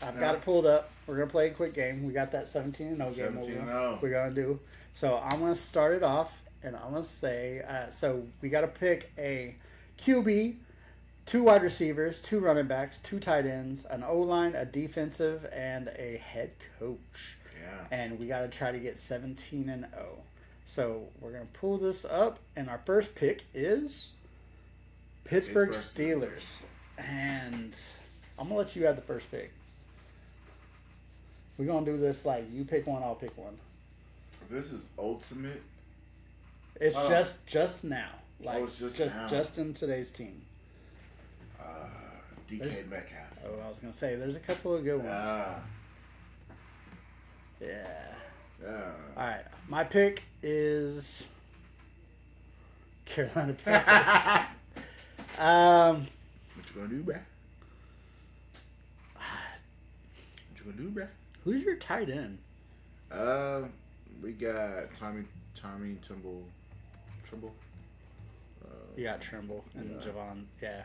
I've got it pulled up. We're gonna play a quick game. We got that 17-0 game. 17-0. We're gonna do. So I'm gonna start it off, and I'm gonna say. So we got to pick a QB, 2 wide receivers, 2 running backs, 2 tight ends, an O-line, a defensive, and a head coach. Yeah. And we got to try to get 17-0. So we're gonna pull this up, and our first pick is Pittsburgh Steelers. And I'm gonna let you have the first pick. We're gonna do this like you pick one, I'll pick one. This is ultimate. It's just now. Like just in today's team. DK Metcalf. Oh, I was gonna say there's a couple of good ones. Yeah. Alright. My pick is Carolina Panthers. What you gonna do, bruh? Who's your tight end? We got Tommy Trimble. You got Trimble and Javon. Yeah.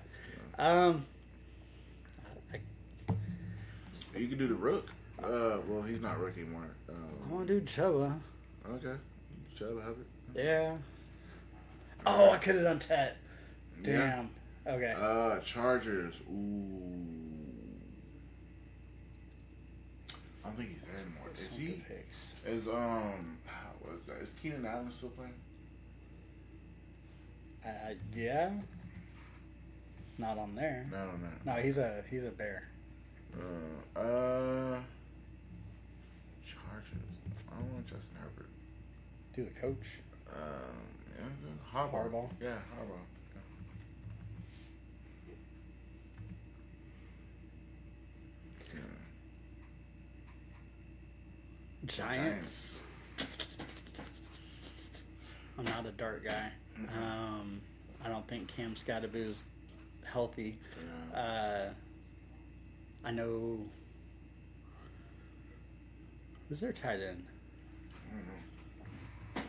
You can do the Rook. Well, he's not Rook anymore. I want to do Chuba. Okay. Chuba Hubbard. Yeah. Oh, I could have done Tet. Damn. Yeah. Okay. Chargers. Ooh. I don't think he's there anymore. Is he? Picks. What is that? Is Keenan Allen still playing? Yeah. Not on there. Not on that. No, he's a Bear. Chargers. I don't want Justin Herbert. Do the coach. Yeah, Harbaugh. Yeah, Harbaugh. Giants. I'm not a dart guy. I don't think Cam Scottaboo is healthy. Yeah. I know. Who's their tight end? I don't know.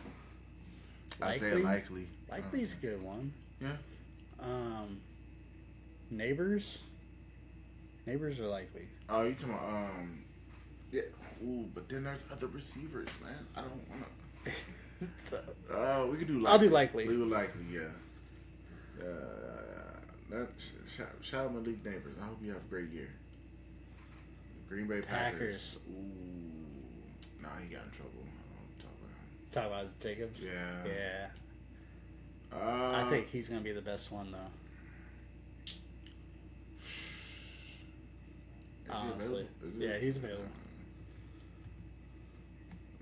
I say Likely. Likely's a good one. Yeah. Neighbors. Neighbors are Likely. Oh, you talking about yeah. Ooh, but then there's other receivers, man. I don't want to. So, we could do likely. I'll do likely. We would likely, yeah. Shout out my league neighbors. I hope you have a great year. Green Bay Packers. Ooh. Nah, he got in trouble. I don't talk about him. Talk about Jacobs? Yeah. Yeah. I think he's going to be the best one, though. Honestly. Yeah, he's available.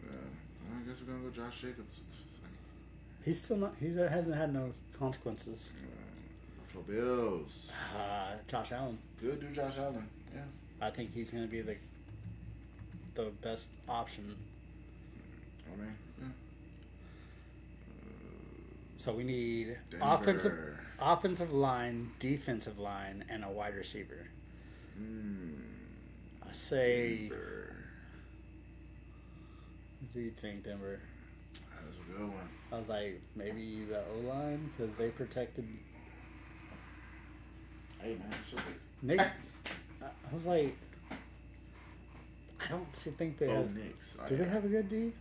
Yeah. I guess we're going to go Josh Jacobs. He's still not. He hasn't had no consequences. Buffalo Bills. Josh Allen. Good dude, Josh Allen. Yeah. I think he's going to be the best option. I mean, yeah. So we need Denver. offensive line, defensive line, and a wide receiver. I say. Denver. What do you think, Denver? That was a good one. I was like, maybe the O-line, because they protected. Hey, man. Nick. I was like, I don't think they have. Knicks. Do they have a good D?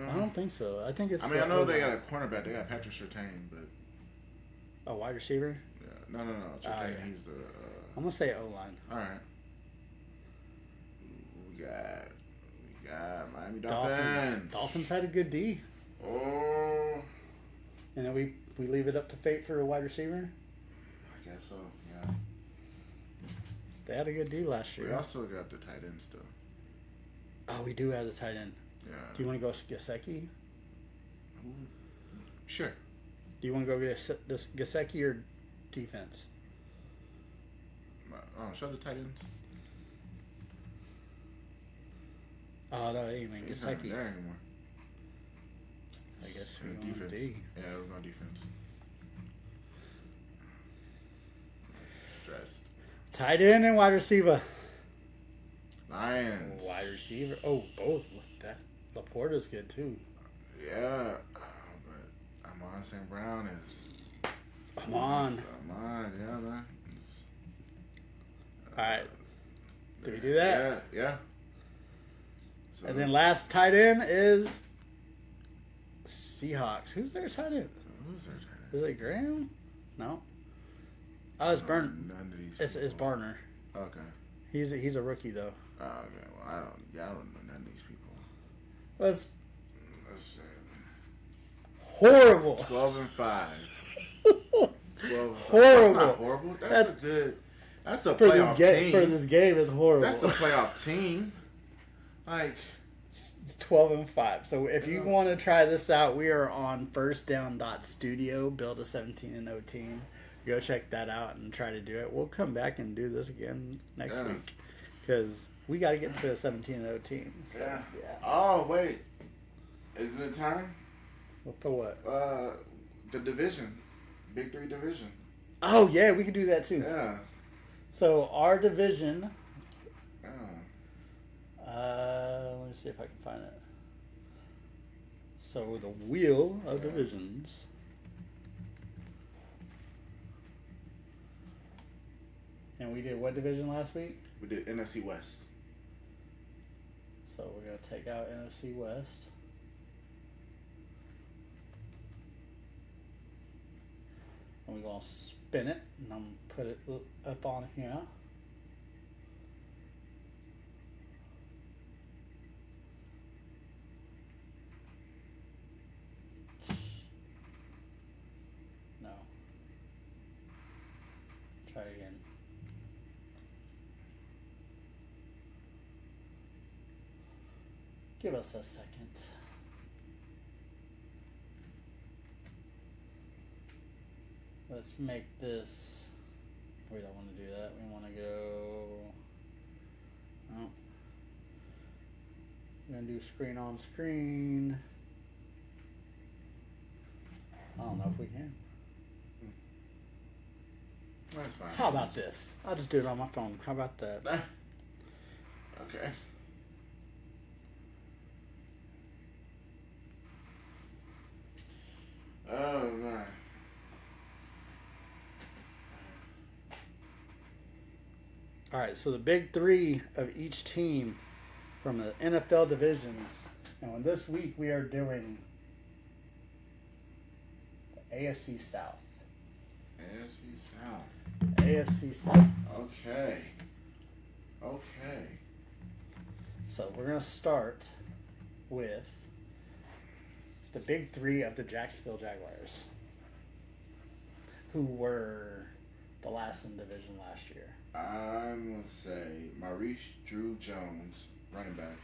I don't think so. I think it's. I mean, I know they got a cornerback. They got Patrick Surtain, but. A wide receiver? Yeah. No. Surtain, yeah. He's the. I'm gonna say O-line. All right. We got Miami Dolphins. Dolphins had a good D. Oh. And then we leave it up to fate for a wide receiver. I guess so. Yeah. They had a good D last year. We also got the tight end still. Oh, we do have the tight end. Yeah. Do you want to go Gesicki? Sure. Do you want to go Gesicki or defense? Show the tight ends. Oh, no, you mean He's not Gesicki. there anymore. I guess we're going going defense. D. Yeah, we're going defense. Stressed. Tight end and wide receiver. Lions. Wide receiver. Oh, both. That Laporta's good too. Yeah, but Amon St. Brown is. Amon, yeah, man. All right. Did we do that? Yeah. So, And then last tight end is Seahawks. Who's their tight end? Who's their tight end? Is it Graham? No. Oh, it's Burn. None of these. It's Barner. Okay. He's a rookie though. Oh, okay. Well, I don't know none of these people. Let's see. horrible. 12-5. 12-5. Horrible. That's not horrible. That's a good. That's a for playoff team. For this game is horrible. That's a playoff team. Like 12-5. So if you want to try this out, we are on firstdown.studio, build a 17-0 team. Go check that out and try to do it. We'll come back and do this again next week because we got to get to a 17-0 team. So, yeah. Oh wait, isn't it time? Well, for what? The division, Big 3 division. Oh yeah, we could do that too. Yeah. So our division. Let me see if I can find it. So the wheel of divisions. And we did what division last week? We did NFC West. So we're going to take out NFC West. And we're going to spin it. And I'm going to put it up on here. No. Try again. Give us a second. Let's make this. We don't want to do that. We want to go. Oh. We're going to do screen on screen. I don't know if we can. That's fine. How about this? I'll just do it on my phone. How about that? Okay. Oh, man. All right, so the big 3 of each team from the NFL divisions Now, in this week, we are doing the AFC South. AFC South. AFC South. Okay. So we're going to start with the big three of the Jacksonville Jaguars, who were the last in division last year. I'm going to say Maurice Drew-Jones, running back.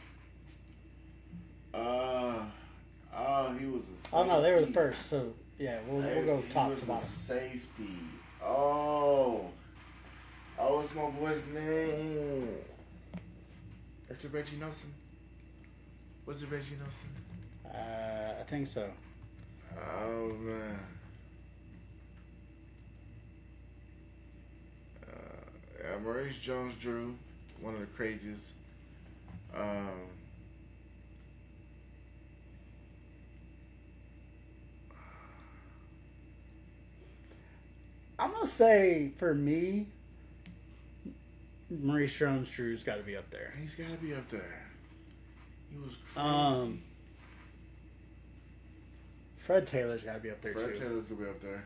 He was a safety. Oh, no, they were the first, so, yeah, we'll go top to bottom. Safety. What's my boy's name? Is it Reggie Nelson? Was it Reggie Nelson? I think so. Oh, man. Maurice Jones-Drew, one of the craziest. I'm going to say, for me, Maurice Jones-Drew's got to be up there. He's got to be up there. He was crazy. Fred Taylor's got to be up there, Fred too. Taylor's going to be up there.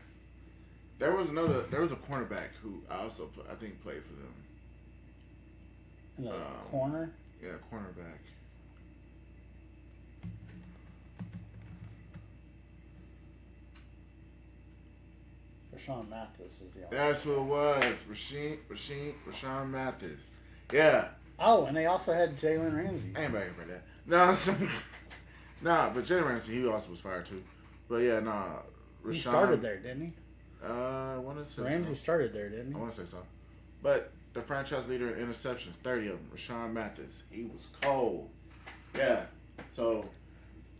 There was a cornerback who I think played for them. In the corner? Yeah, cornerback. Rashawn Mathis is the only That's what it was. Rashawn Mathis. Yeah. Oh, and they also had Jalen Ramsey. I ain't back about that. No, but Jalen Ramsey, he also was fired too. But yeah, Rashawn, he started there, didn't he? I want to say Ramsey started there, didn't he? I want to say so. But the franchise leader in interceptions, 30 of them, Rashawn Mathis. He was cold. Yeah. So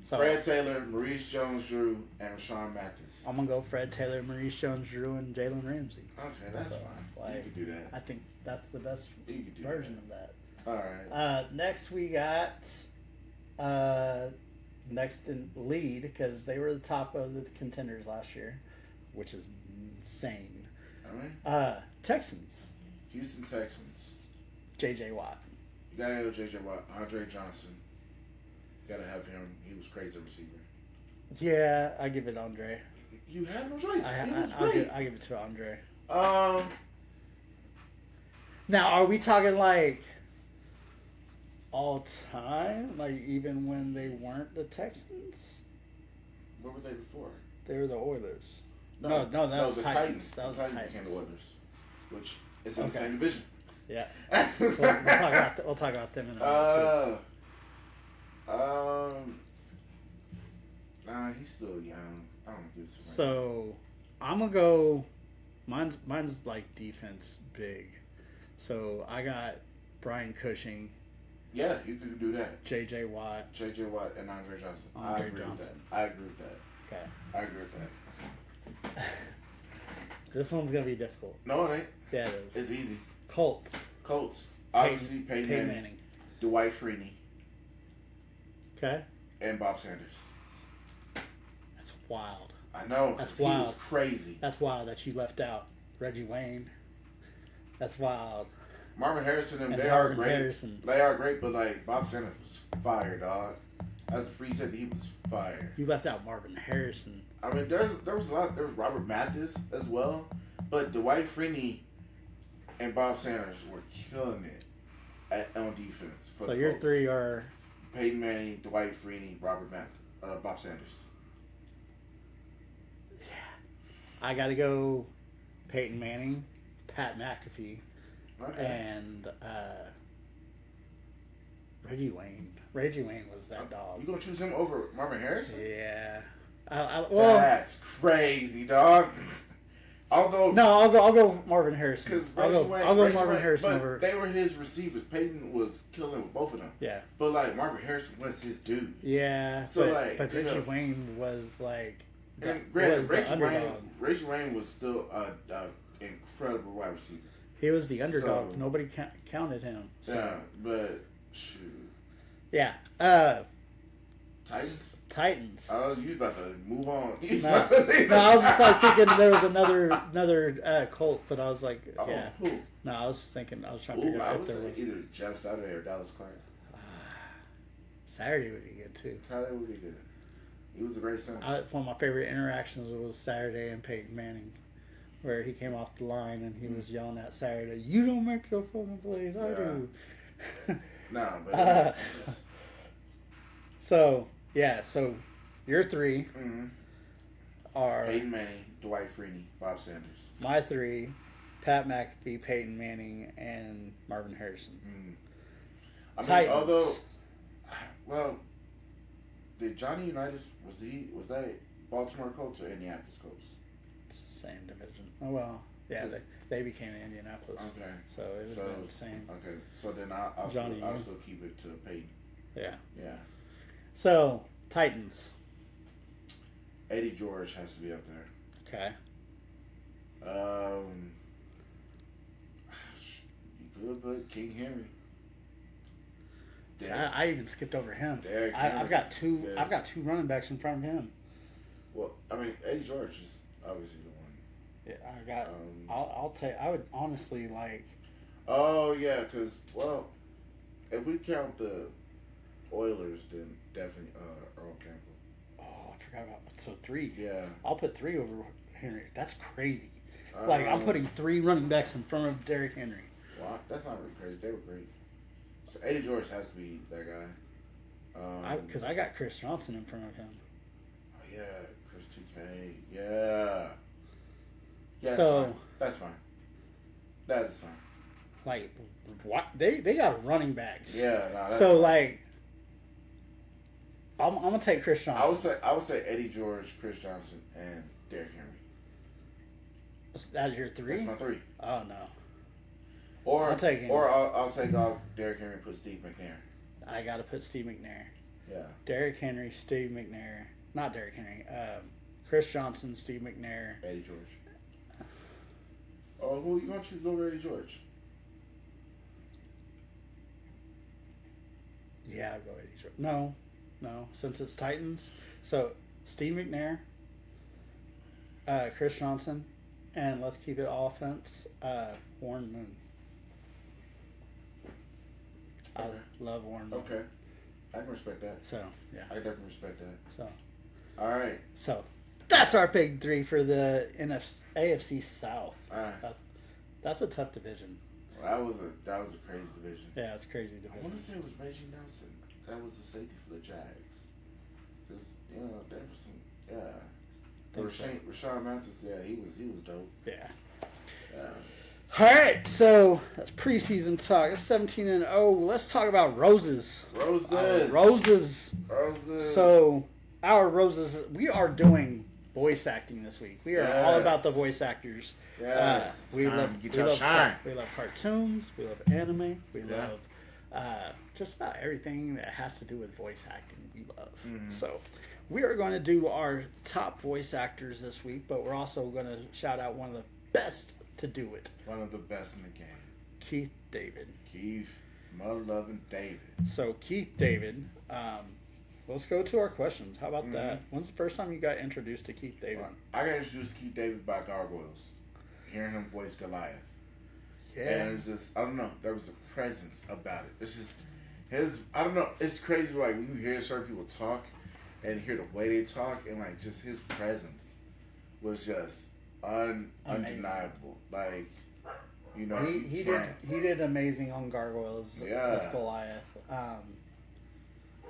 Fred Taylor, Maurice Jones-Drew, and Rashawn Mathis. I'm going to go Fred Taylor, Maurice Jones-Drew, and Jalen Ramsey. Okay, that's fine. You can do that. I think that's the best version of that. All right. Next, we got next in lead, because they were the top of the contenders last year, which is insane. All right. Texans. Houston Texans. J.J. Watt. You got to have J.J. Watt. Andre Johnson. You got to have him. He was crazy receiver. Yeah, I give it Andre. You have no choice. I give it to Andre. Now, are we talking like all time? Like even when they weren't the Texans? What were they before? They were the Oilers. No, that was the Titans. That was the Titans. Became the Oilers, which is in the same division. Yeah. we'll talk about them in a minute too. Nah, he's still young. I don't give a shit. So I'm gonna go. Mine's like defense big. So I got Brian Cushing. Yeah, you could do that. J.J. Watt, and Andre Johnson. I agree with that. I agree with that. Okay. I agree with that. This one's gonna be difficult. No, it ain't. Yeah, it is. It's easy. Colts. Obviously, Peyton Manning. Dwight Freeney. Okay. And Bob Sanders. That's wild. I know. That's wild. He was crazy. That's wild that you left out Reggie Wayne. That's wild. Marvin Harrison and they Marvin are great. Harrison. They are great, but like Bob Sanders was fire, dog. As the free safety, he was fire. You left out Marvin Harrison. I mean, there was a lot. There was Robert Mathis as well, but Dwight Freeney and Bob Sanders were killing it on defense. So your Colts. three are Peyton Manning, Dwight Freeney, Bob Sanders. Yeah, I got to go Peyton Manning, Pat McAfee, and Reggie Wayne. Reggie Wayne was that dog. You gonna choose him over Marvin Harrison? Yeah. That's crazy, dog. I'll go Marvin Harrison. I'll go Marvin Harrison over. They were his receivers. Peyton was killing with both of them. Yeah. But like Marvin Harrison was his dude. Yeah. So but Reggie Wayne was like. And granted, Reggie Wayne was still an incredible wide receiver. He was the underdog. So, nobody counted him. So. Yeah, but shoot. Yeah. Titans. Oh, you about to move on. No, I was just like thinking there was another Colt, but I was like, yeah. Who? No, I was just thinking, I was trying to figure out if there was. Either Jeff Saturday or Dallas Clark. Saturday would be good too. Saturday would be good. He was a great center. One of my favorite interactions was Saturday and Peyton Manning, where he came off the line and he was yelling at Saturday, "You don't make your fucking plays, I do." Nah, but so your three are Peyton Manning, Dwight Freeney, Bob Sanders. My three: Pat McAfee, Peyton Manning, and Marvin Harrison. I mean, Titans. although, well, did Johnny Unitas was that Baltimore Colts or Indianapolis Colts? It's the same division. Oh well, yeah, they became Indianapolis. Okay, so it was the same. Okay, so then I'll still keep it to Peyton. Yeah. Yeah. So Titans. Eddie George has to be up there. Okay. You good, but King Henry. I even skipped over him. I've got two running backs in front of him. Well, I mean, Eddie George is obviously the one. Yeah, I got. I'll take. I would honestly like. Oh yeah, because if we count the Oilers, then definitely Earl Campbell. Oh, I forgot about three. Yeah, I'll put three over Henry. That's crazy. Like I'm putting three running backs in front of Derrick Henry. Wow, that's not really crazy. They were great. So Eddie George has to be that guy. Because I got Chris Johnson in front of him. Oh yeah, Chris 2K. Yeah. Yeah. So that's fine. That is fine. Like what they got running backs. Yeah. No, that's so fine. like, I'm gonna take Chris Johnson. I would say Eddie George, Chris Johnson, and Derrick Henry. That's your three? That's my three. Oh no. Or I'll take him. Or I'll take off Derrick Henry and put Steve McNair. I gotta put Steve McNair. Yeah. Derrick Henry, Steve McNair. Not Derrick Henry. Chris Johnson, Steve McNair. Eddie George. Oh, who are you gonna choose over Eddie George? Yeah, I'll go Eddie George. No. Since it's Titans, so Steve McNair, Chris Johnson, and let's keep it offense. Warren Moon. I love Warren Moon. Okay, I can respect that. So yeah, I definitely respect that. So, all right. So that's our big three for the AFC South. That's a tough division. Well, that was a crazy division. Yeah, it's a crazy division. I want to say it was Reggie Nelson. That was the safety for the Jags. Because there was some Rashawn Mathis. Yeah, he was dope. Yeah. Yeah. All right, so that's preseason talk. It's 17-0. Let's talk about roses. Roses. So our roses. We are doing voice acting this week. We are all about the voice actors. Yes. We love shine. We love cartoons. We love anime. We love just about everything that has to do with voice acting. We love. Mm-hmm. So we are going to do our top voice actors this week, but we're also going to shout out one of the best to do it. One of the best in the game. Keith David. Mother-loving David. So Keith David. Let's go to our questions. How about that? When's the first time you got introduced to Keith David? I got introduced to Keith David by Gargoyles. Hearing him voice Goliath. Yeah. And it was just, I don't know, there was a presence about it. It's just, I don't know, it's crazy, like, when you hear certain people talk and hear the way they talk, and, like, just his presence was just undeniable. Like, he did amazing on Gargoyles as Goliath.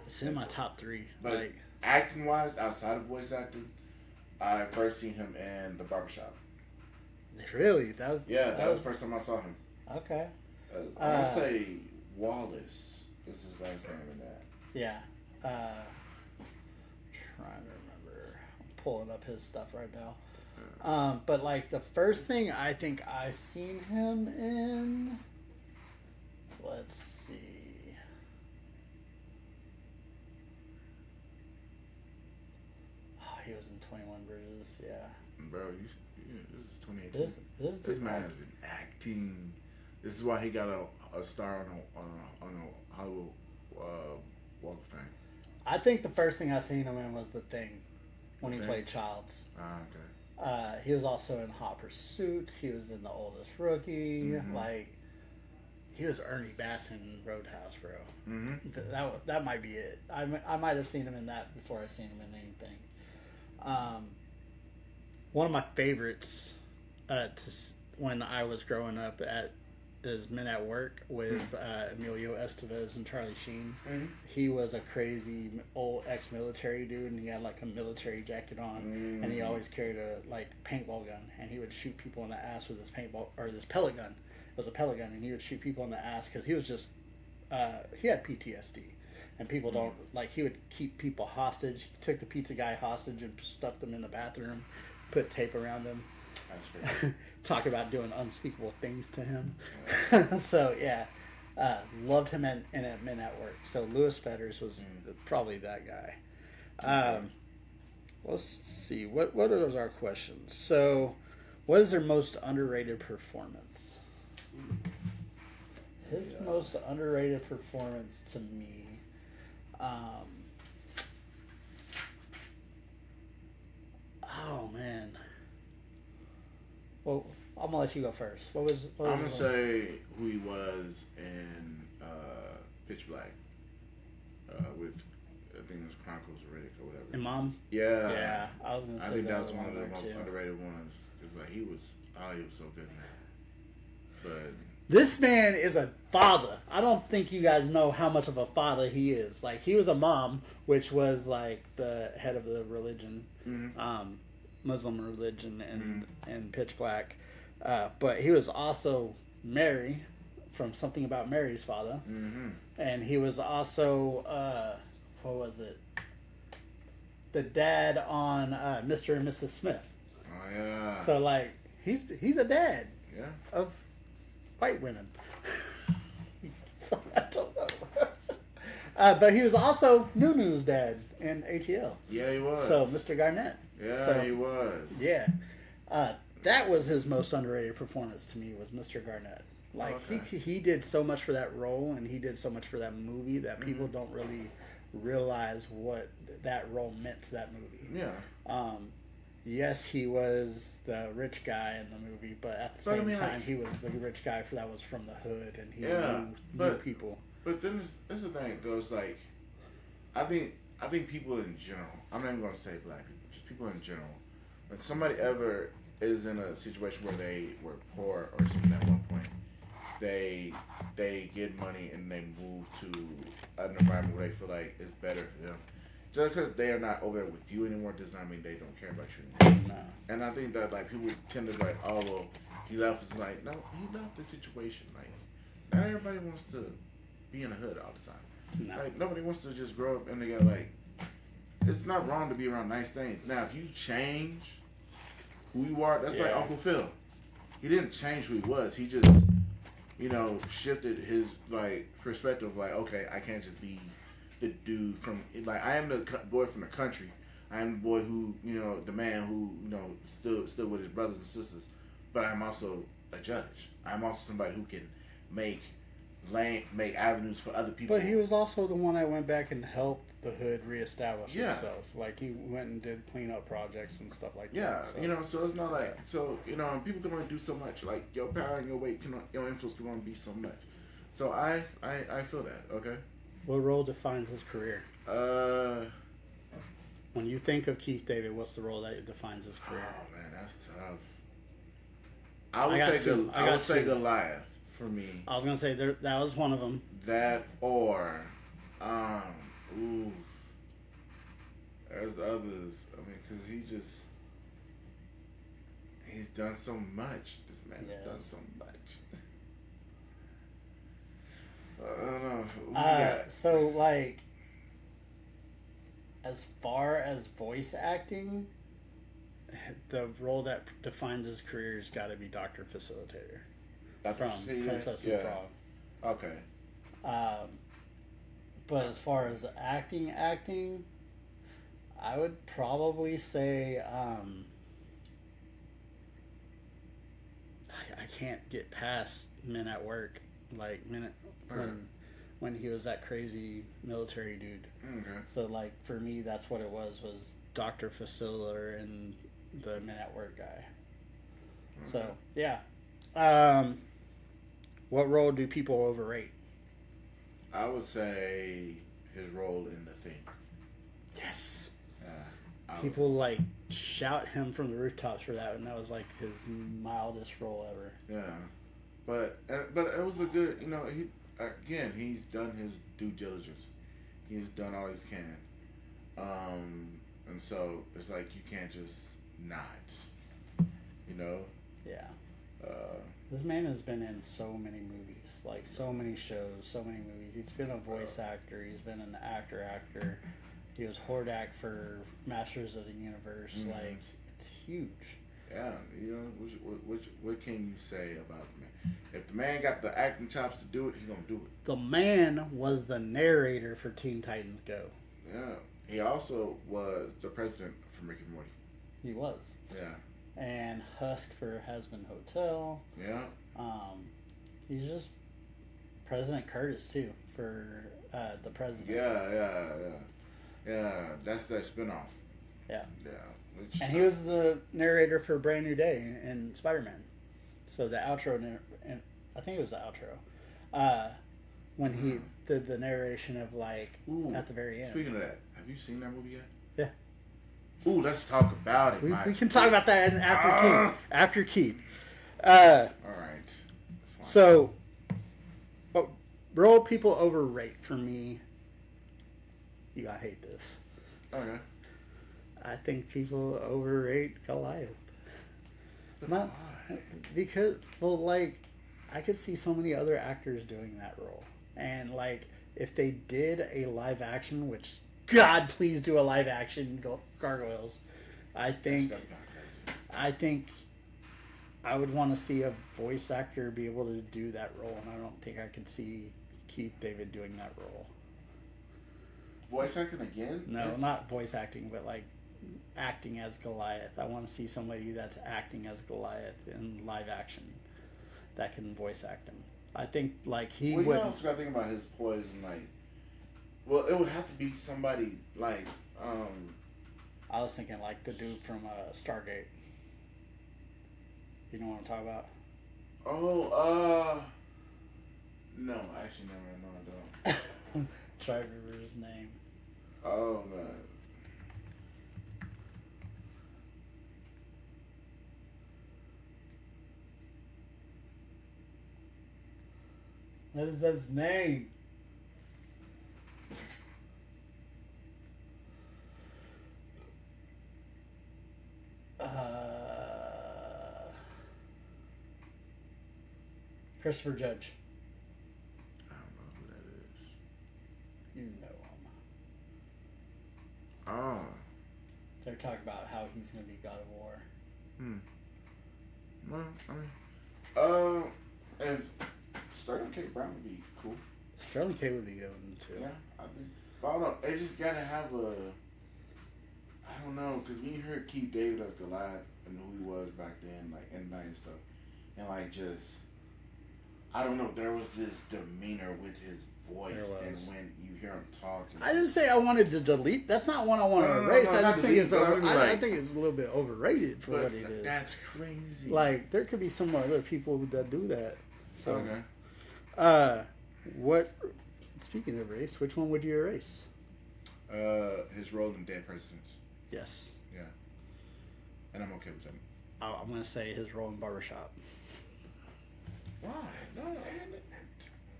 It's in my top three. But like, acting-wise, outside of voice acting, I first seen him in The Barbershop. Really? That was the first time I saw him. Okay. I'm going to say Wallace is his last name in that. Yeah. Trying to remember. I'm pulling up his stuff right now. But like the first thing I think I seen him in, let's see. Oh, he was in 21 Bridges. Yeah. Bro, this is 2018. This man has been acting. This is why he got a star on a Hollywood Walk of Fame. I think the first thing I seen him in was The Thing, when he played Childs. Okay. He was also in Hot Pursuit. He was in The Oldest Rookie. Mm-hmm. Like, He was Ernie Bass in Roadhouse, bro. Mm-hmm. That might be it. I might have seen him in that before I seen him in anything. One of my favorites when I was growing up is Men at Work with Emilio Estevez and Charlie Sheen. Mm-hmm. He was a crazy old ex-military dude, and he had like a military jacket on, and he always carried a paintball gun, and he would shoot people in the ass with this pellet gun. It was a pellet gun, and he would shoot people in the ass because he was just he had PTSD, and people don't he would keep people hostage. He took the pizza guy hostage and stuffed them in the bathroom, put tape around him. That's great. Talk about doing unspeakable things to him. So yeah, loved him in Men at Work. So Louis Fetters was probably that guy. Let's see, what are our questions? So, what is their most underrated performance? His most underrated performance to me, oh man. Well, I'm gonna let you go first. What was I'm gonna say who he was in Pitch Black with I think it was Chronicles of Riddick or whatever. Imam? Yeah. Yeah, I was gonna say I think that was one of the there most too. underrated ones because he was so good in that. But this man is a father. I don't think you guys know how much of a father he is. Like, he was a mom, which was like the head of the religion, Muslim religion, and Pitch Black. But he was also Mary from Something About Mary's Father, and he was also what was it? The dad on Mr. and Mrs. Smith. oh yeah. So like he's a dad of white women. So I don't know. But he was also Nunu's dad in ATL. Yeah, he was. So Mr. Garnett. Yeah, So, he was. Yeah. That was his most underrated performance to me, was Mr. Garnett. Like, he did so much for that role, and he did so much for that movie that people don't really realize what that role meant to that movie. Yeah. Yes, he was the rich guy in the movie, but at the same time, he was the rich guy that was from the hood, and he knew people. But then this is the thing, goes like, I think people in general, I'm not even going to say black people, just people in general, when somebody ever is in a situation where they were poor or something at one point, they get money and they move to an environment where they feel like it's better for them. Just because they are not over there with you anymore does not mean they don't care about you anymore. No. And I think that like people tend to be like, oh well, he left. It's like, no, he left the situation. Like, not everybody wants to be in the hood all the time. No. Like, nobody wants to just grow up and they got like, it's not wrong to be around nice things. Now, if you change who you are, that's like Uncle Phil. He didn't change who he was. He just, shifted his like perspective. Like, okay, I can't just be the dude from, like, I am the boy from the country. I am the boy who, the man who, still with his brothers and sisters. But I'm also a judge. I'm also somebody who can make avenues for other people. But he was also the one that went back and helped the hood reestablish itself. Like, he went and did cleanup projects and stuff like that. Yeah, So. so it's not like, people can only do so much. Like, your power and your weight, your influence can only be so much. So I feel that, okay? What role defines his career? When you think of Keith David, what's the role that defines his career? Oh man, that's tough. I would say Goliath for me. I was gonna say that was one of them. That or, there's others. I mean, because he's done so much. This man has done so much. I don't know. So, like, as far as voice acting, the role that defines his career has got to be Dr. Facilitator from Princess and Frog. Okay. But as far as acting, I would probably say I can't get past Men at Work, like when he was that crazy military dude. Okay. So like for me, that's what it was Dr. Facilitator and the Men at Work guy. Okay. So yeah. What role do people overrate? I would say his role in the Thing. Yes. Yeah. People like shout him from the rooftops for that, and that was like his mildest role ever. Yeah, but it was a good. He's done his due diligence. He's done all he can. And so it's like you can't just not. Yeah. This man has been in so many movies, like so many shows, so many movies. He's been a voice actor. He's been an actor. He was Hordak for Masters of the Universe. Mm-hmm. Like, it's huge. Yeah, what can you say about the man? If the man got the acting chops to do it, he's gonna do it. The man was the narrator for Teen Titans Go. Yeah, he also was the president for Rick and Morty. He was. Yeah. And Husk for Hasbin Hotel. Yeah. He's just President Curtis too for the president. Yeah. That's that spinoff. Yeah. Yeah. And he was the narrator for Brand New Day in Spider-Man. So the outro, and I think it was the outro, when he did the narration of at the very end. Speaking of that, have you seen that movie yet? Yeah. Ooh, let's talk about it. We can talk about that after Keith. All right. Fine. So, role people overrate for me. You gotta hate this. Okay. I think people overrate Goliath. Not because, I could see so many other actors doing that role, and if they did a live action, which God, please do a live action Gargoyles. I think I would want to see a voice actor be able to do that role, and I don't think I could see Keith David doing that role. Voice acting again? No, not voice acting, but acting as Goliath. I want to see somebody that's acting as Goliath in live action that can voice act him. I think he would. You also got to think about his poise and well, it would have to be somebody I was thinking the dude from Stargate. You know what I'm talking about? Oh, no, actually, no, I don't. Try to remember his name. Oh, man. What is his name? Christopher Judge. I don't know who that is. You know him. Oh. They're talking about how he's going to be God of War. Well, and Sterling K. Brown would be cool. Sterling K. would be good too. Yeah, I think. But I don't know. They just gotta have I don't know, because when you heard Keith David as Goliath and who he was back then, in the night and stuff, and just, I don't know, there was this demeanor with his voice, and when you hear him talking. I didn't say I wanted to delete. That's not one I want to erase. I just think I think it's a little bit overrated for what it is. That's crazy. There could be some other people that do that. So, okay. Speaking of race, which one would you erase? His role in Dead Presidents. Yes. Yeah. And I'm okay with that. I'm going to say his role in Barbershop. Why? No.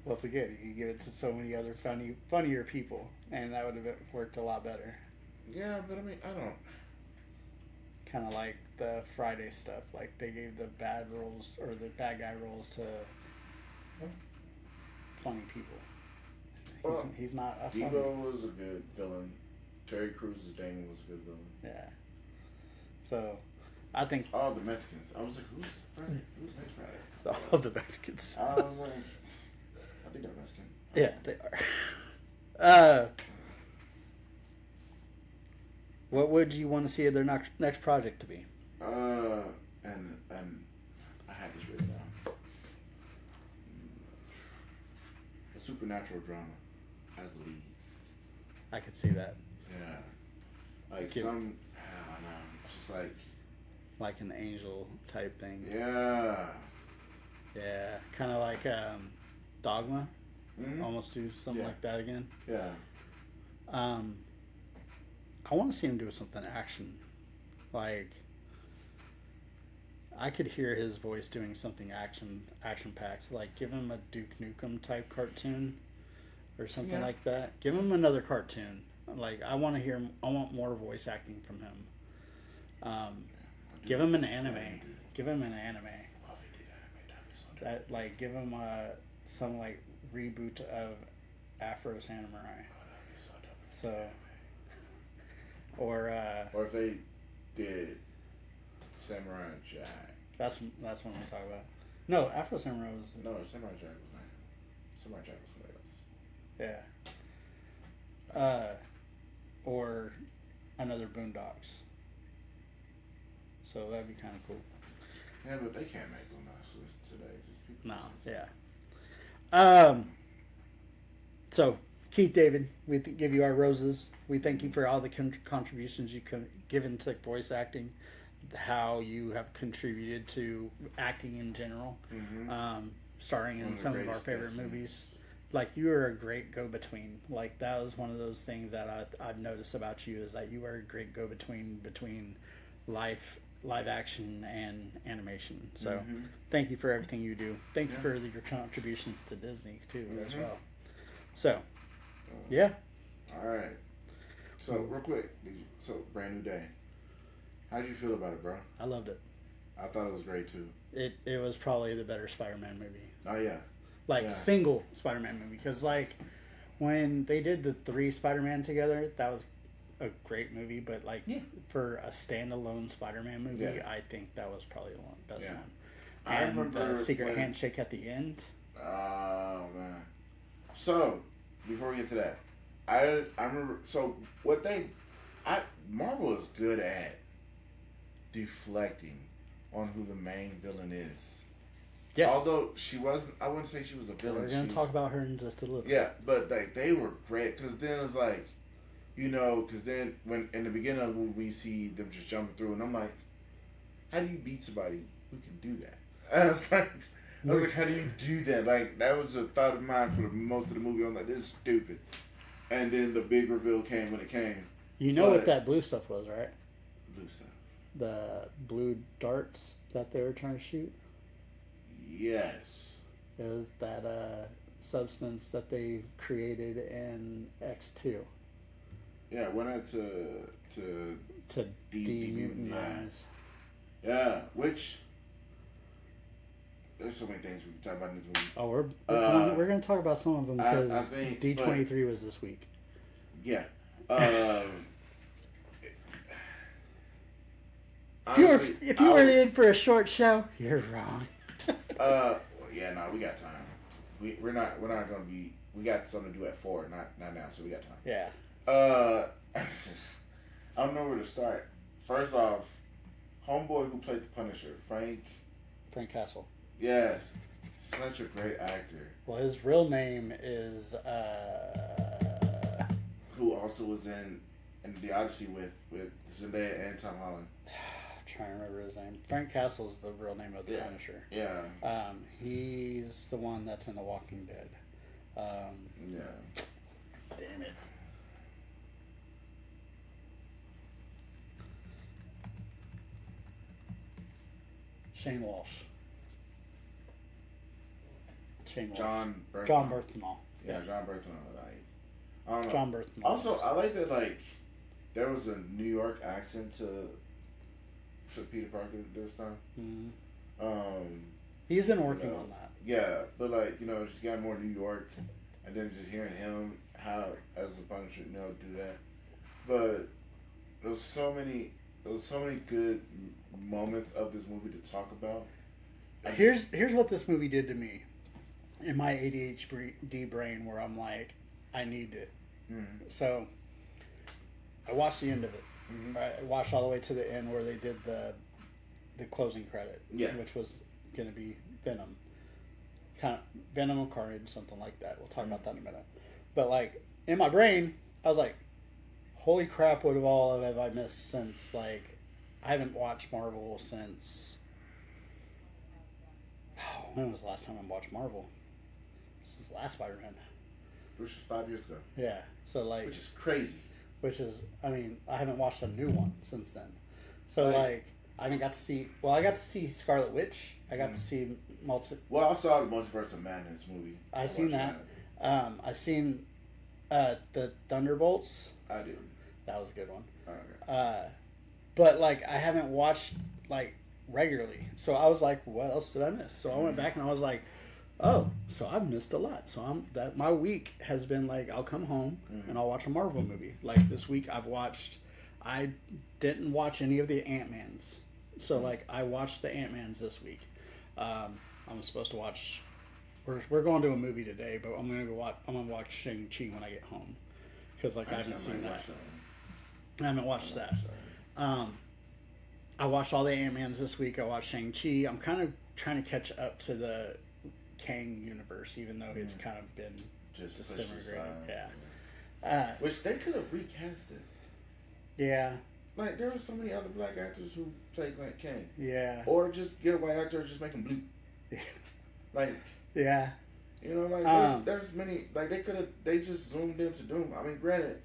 Once again, you could give it to so many other funnier people, and that would have worked a lot better. Yeah, but I don't. Kind of like the Friday stuff. They gave the bad roles, or the bad guy roles to funny people. He's not a funny. Debo was a good villain. Terry Cruz's Damon was a good villain. Yeah. So, I think... All the Mexicans. I was like, who's Friday? Who's next Friday? All the Mexicans. I was like, I think they're Mexican. Yeah, they are. What would you want to see their next project to be? And I had this written down. A supernatural drama as a lead. I could see that. Yeah. I don't know. It's just like an angel type thing. Yeah. Yeah, kind of like Dogma. Mm-hmm. Almost do something like that again. Yeah. I want to see him do something action. Like, I could hear his voice doing something action packed. Like, give him a Duke Nukem type cartoon or something like that. Give him another cartoon. Like, I want to hear. I want more voice acting from him. Give him an anime. Give him an anime. That like give him some like reboot of Afro Samurai. So, or if they did Samurai Jack. That's what I'm talking about. No, Afro Samurai was Samurai Jack was not. Samurai Jack was somebody else. Yeah. Or another Boondocks. So that'd be kind of cool. Yeah, but they can't make Boondocks today. No, yeah. So, Keith David, we give you our roses. We thank you for all the contributions you've given to voice acting, how you have contributed to acting in general, starring in some of our favorite movies. Like, you are a great go-between. Like, that was one of those things that I've noticed about you, is that you are a great go-between between live action and animation. So thank you for everything you do. Thank you for your contributions to Disney too as well. So yeah. All right. So real quick, Brand New Day. How'd you feel about it, bro? I loved it. I thought it was great too. It was probably the better Spider-Man movie. Oh yeah. Like single Spider-Man movie, because like when they did the 3 Spider-Man together, that was a great movie, but like for a standalone Spider-Man movie, I think that was probably the best one. And I remember the secret handshake at the end. Oh man! So before we get to that, I remember. So Marvel is good at deflecting on who the main villain is. Yes. Although she wasn't, I wouldn't say she was a villain. We're gonna talk about her in just a little. Yeah, but like they were great, because then it's like. Because then when in the beginning of the movie we see them just jumping through, and I'm like, how do you beat somebody who can do that? I was like, how do you do that? Like, that was a thought of mine for most of the movie. I'm like, this is stupid. And then the big reveal came when it came. You know what that blue stuff was, right? Blue stuff. The blue darts that they were trying to shoot? Yes. Is that substance that they created in X2. Yeah, it went out to demutinize. Yeah, which there's so many things we can talk about in this movie. Oh, we're going to talk about some of them, because I think D23 was this week. Yeah. If you were in for a short show, you're wrong. Yeah, no, we got time. We're not going to be. We got something to do at 4, not now, so we got time. Yeah. I don't know where to start. First off, homeboy who played the Punisher, Frank Castle. Yes, such a great actor. Well, his real name is who also was in The Odyssey with Zendaya and Tom Holland. I'm trying to remember his name. Frank Castle is the real name of the Punisher. Yeah. He's the one that's in The Walking Dead. Yeah. Damn it. Shane Walsh. John Berthenol. John Berthenol. Yeah, John Berthenol. Like, I don't know. John Berthenol. Also, I like that, like, there was a New York accent to Peter Parker this time. Mm-hmm. He's been working on that. Yeah, but like, just got more New York, and then just hearing him how as a Punisher, do that. But there was so many good moments of this movie to talk about. Here's what this movie did to me in my ADHD brain, where I'm like, I need it. Mm-hmm. So I watched the end of it. Mm-hmm. I watched all the way to the end where they did the closing credit, which was going to be Venom. Kind of Venom or Carnage, something like that. We'll talk about that in a minute. But like in my brain, I was like, holy crap, what have I missed since, like, I haven't watched Marvel since Oh, when was the last time I watched Marvel? This is the last Spider-Man. Which is 5 years ago. Yeah. So like, which is crazy. Which is, I mean, I haven't watched a new one since then. So like, I haven't got to see. Well, I got to see Scarlet Witch. I got to see Well, I saw the Multiverse of Madness movie. I seen that. I seen the Thunderbolts. I didn't. That was a good one. Okay. But like, I haven't watched like regularly. So I was like, what else did I miss? So I went back and I was like, oh, so I've missed a lot. So my week has been like, I'll come home and I'll watch a Marvel movie. Like this week I didn't watch any of the Ant-Mans. So like I watched the Ant-Mans this week. I'm supposed to watch, we're going to a movie today, but I'm gonna watch Shang-Chi when I get home. Because like I haven't seen that. I haven't watched that. I watched all the Ant-Mans this week. I watched Shang-Chi. I'm kind of trying to catch up to the Kang universe, even though it's kind of been just disintegrated. Yeah. Which they could have recast it. Yeah. Like, there are so many other black actors who played like Kang. Yeah. Or just get a white actor and just make him blue. Yeah. Like. Yeah. You know, like, there's many, like, they just zoomed into Doom. I mean, granted,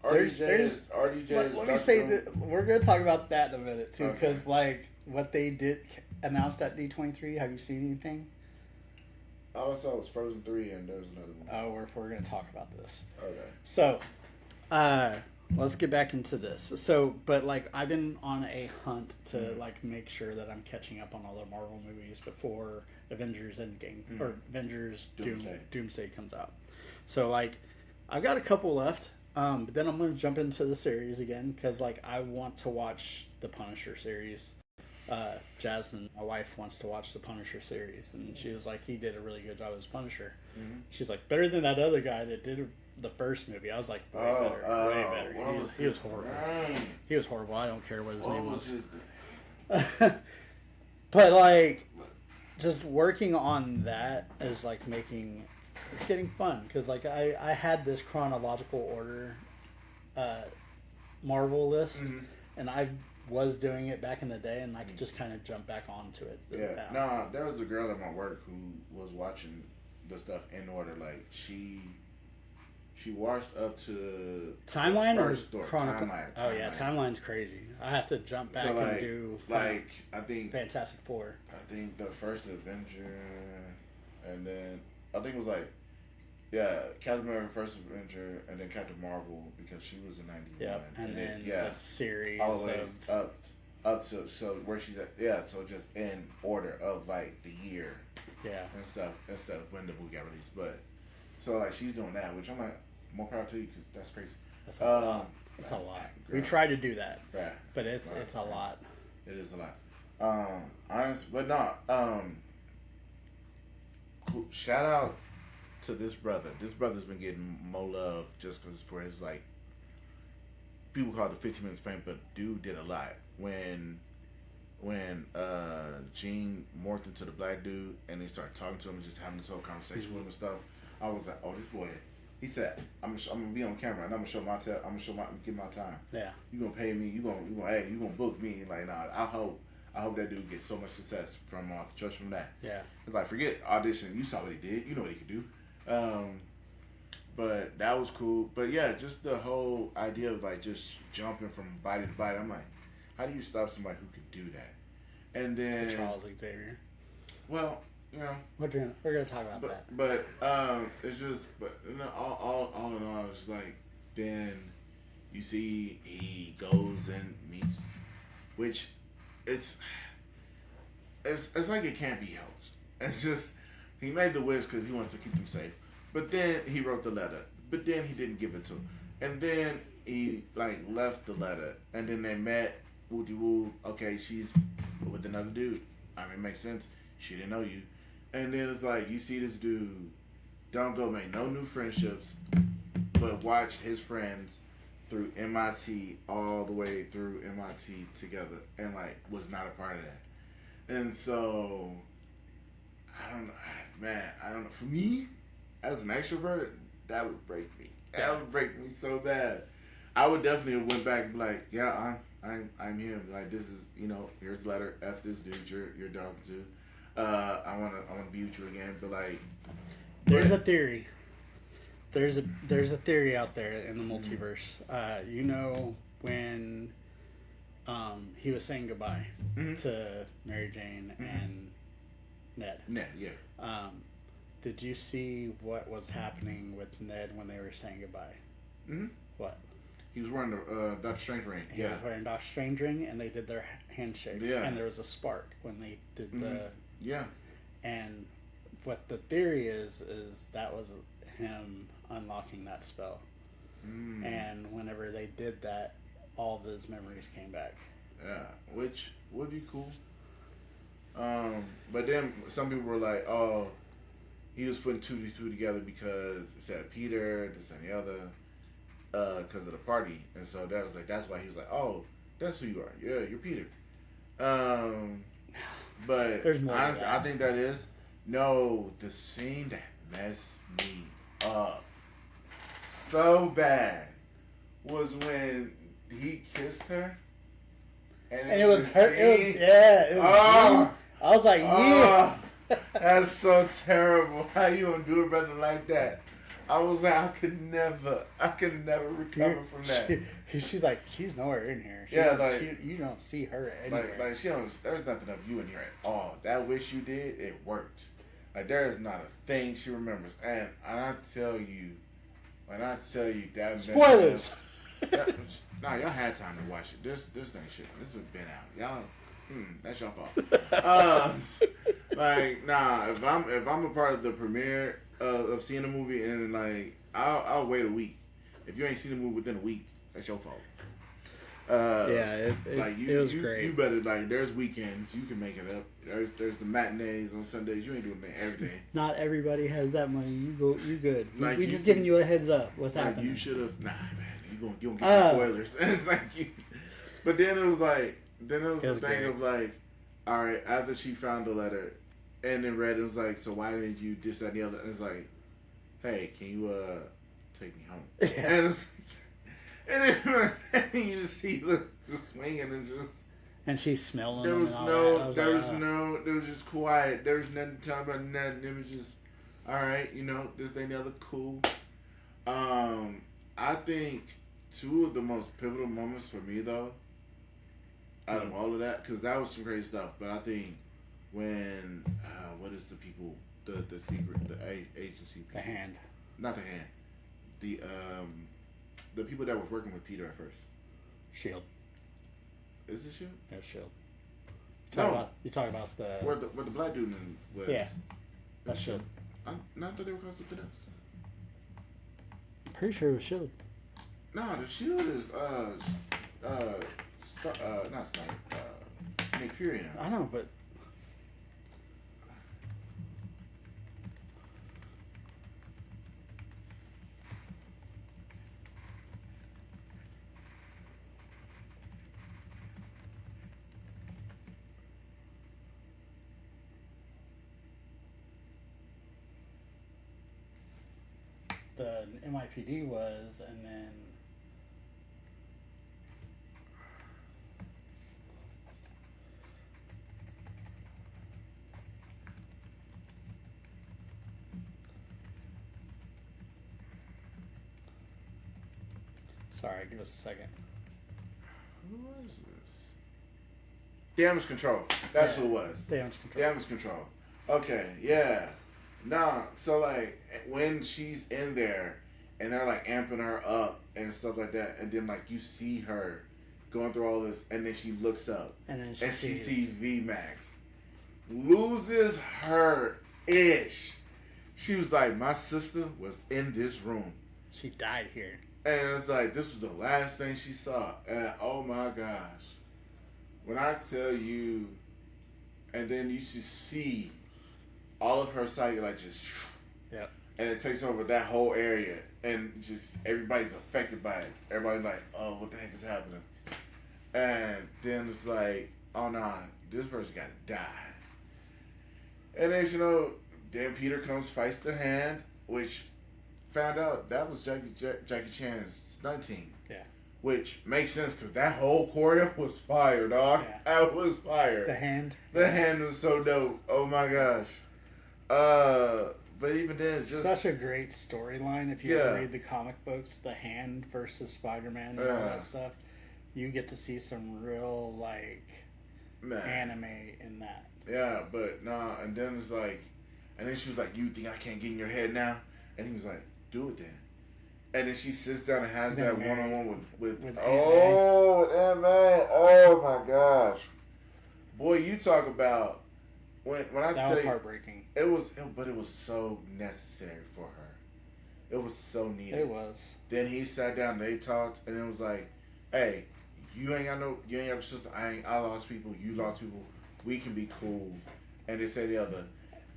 RDJ. Let me say that we're going to talk about that in a minute, too, because, like, what they did announced at D23, have you seen anything? All I saw was Frozen 3, and there's another one. Oh, we're going to talk about this. Okay. So, let's get back into this. So, but, like, I've been on a hunt to, like, make sure that I'm catching up on all the Marvel movies before Avengers Endgame, or Avengers Doomsday comes out. So, like, I've got a couple left, but then I'm going to jump into the series again, because, like, I want to watch the Punisher series. Jasmine, my wife, wants to watch the Punisher series, and she was like, he did a really good job as Punisher. She's like, better than that other guy that did the first movie. I was like, way better. He was horrible. He was horrible. I don't care what his name was. But like, just working on that is like it's getting fun, because like I had this chronological order Marvel list, and I was doing it back in the day, and I could just kind of jump back onto it. Yeah. No, there was a girl at my work who was watching the stuff in order. Like, she watched up to Timeline or Chronicle. Oh yeah, Timeline's crazy. I have to jump back and do I think Fantastic Four. I think the first Avenger, and then I think it was like, yeah, Captain America first Avenger, and then Captain Marvel, because she was in 91. Yep, and then the series all the way up to so where she's at. Yeah, so just in order of like the year. Yeah. And stuff instead of when the movie got released, but so like she's doing that, which I'm like, more power to you, because that's crazy. That's a lot. It's a lot. We try to do that. Yeah. But it's a lot. It is a lot. Honest, but not. Shout out to this brother. This brother's been getting more love just because for his, like, people call it the 15 minutes fame, but dude did a lot. When Gene morphed into the black dude and they started talking to him and just having this whole conversation with him and stuff, I was like, oh, this boy. He said, I'm gonna be on camera and I'm gonna give my time. Yeah. You gonna pay me? You gonna book me? Like, nah. I hope that dude gets so much success from just from that. Yeah. It's like, forget audition. You saw what he did. You know what he could do. But that was cool. But yeah, just the whole idea of like just jumping from body to body. I'm like, how do you stop somebody who could do that? And then Charles Xavier. Well, you know, we're gonna talk about that. But it's just, you know, all in all, it's like then you see he goes and meets, which it's like it can't be helped. It's just he made the wish because he wants to keep them safe. But then he wrote the letter. But then he didn't give it to him. And then he like left the letter. And then they met. Woo woo. Okay, she's with another dude. I mean, it makes sense. She didn't know you. And then it's like you see this dude don't go make no new friendships, but watch his friends through MIT all the way through MIT together, and like was not a part of that. And so I don't know, man. I don't know. For me, as an extrovert, that would break me. That would break me so bad. I would definitely have went back and be like, yeah, I'm him. Like, this is, you know, here's the letter. F this dude you're talking to. I wanna be with you again, but like, there's a theory. There's a theory out there in the multiverse. You know when he was saying goodbye to Mary Jane and Ned. Ned, yeah. Did you see what was happening with Ned when they were saying goodbye? Mm-hmm. What? He was wearing the Doctor Strange ring. He was wearing Doctor Strange ring, and they did their handshake. Yeah. And there was a spark when they did the... Yeah. And what the theory is that was him unlocking that spell. And whenever they did that, all of his memories came back. Yeah, which would be cool. But then some people were like, oh, he was putting 2 to 2 together because it said Peter, this and the other, because of the party. And so that was like, that's why he was like, oh, that's who you are. Yeah, you're Peter. But there's more honestly, I think that is, no, the scene that messed me up so bad was when he kissed her. And it was her. It was I was like, yeah. That's so terrible. How you gonna do a brother like that? I was like, I could never recover from that. She's like, she's nowhere in here. You don't see her anywhere. Like there's nothing of you in here at all. That wish you did, it worked. Like there is not a thing she remembers. And I tell you, that spoilers. Nah, y'all had time to watch it. This thing shit. This has been out. Y'all, that's your fault. Like, nah. If I'm a part of the premiere of seeing the movie, and like I'll wait a week. If you ain't seen the movie within a week, that's your fault. It was great. You better, like, there's weekends you can make it up. There's the matinees on Sundays. You ain't doing everything. Not everybody has that money. You good. Like, we just giving you a heads up. What's happening? You should have. Nah, man. You gonna get the spoilers. And it's like you. But then it was the thing of like, all right, after she found the letter, and then read it, was like, so why didn't you this, that, and the other? And it's like, hey, can you take me home? Yeah. And it's like, and then you just see just swinging and just. And she's smelling. There was there was just quiet. There was nothing to talk about. Nothing. It was just, all right, this, thing, the other, cool. I think 2 of the most pivotal moments for me, though, out of all of that, because that was some crazy stuff. But I think when what is the people, the secret, the agency people? The Hand. Not the Hand. The people that was working with Peter at first. Shield. Is it Shield? Yeah, Shield. You talk about the where the black dude was. Yeah. That's Shield. I thought they were called something else. I'm pretty sure it was Shield. No, the Shield is not Sniper. Nick Fury. I know, but the NYPD was, and then sorry, give us a second. Who was this? Damage Control. That's who it was. Damage Control. Okay, yeah. Nah, so like when she's in there and they're like amping her up and stuff like that, and then like you see her going through all this, and then she looks up and then she sees VMAX, loses her ish. She was like, my sister was in this room. She died here. And it's like, this was the last thing she saw. And oh my gosh. When I tell you, and then you just see all of her sight, like just, yeah, and it takes over that whole area, and just everybody's affected by it. Everybody's like, oh, what the heck is happening? And then it's like, oh nah, this person gotta die. And then then Peter comes, fights the Hand, which found out that was Jackie Chan's stunt team. Yeah. which makes sense because that whole choreo was fire, dog. Yeah. That was fire. The hand. The hand was so dope. Oh my gosh. But even then, just such a great storyline. If you ever read the comic books, the Hand versus Spider-Man and all that stuff, you get to see some real anime in that. Yeah, but nah. And then it's like, and then she was like, "You think I can't get in your head now?" And he was like, "Do it then." And then she sits down and has that one-on-one with Aunt May. Oh my gosh, boy, you talk about. When I that was heartbreaking. But it was so necessary for her. It was so needed. It was. Then he sat down, they talked, and it was like, "Hey, you ain't got a sister. I lost people. You lost people. We can be cool." And they say the other.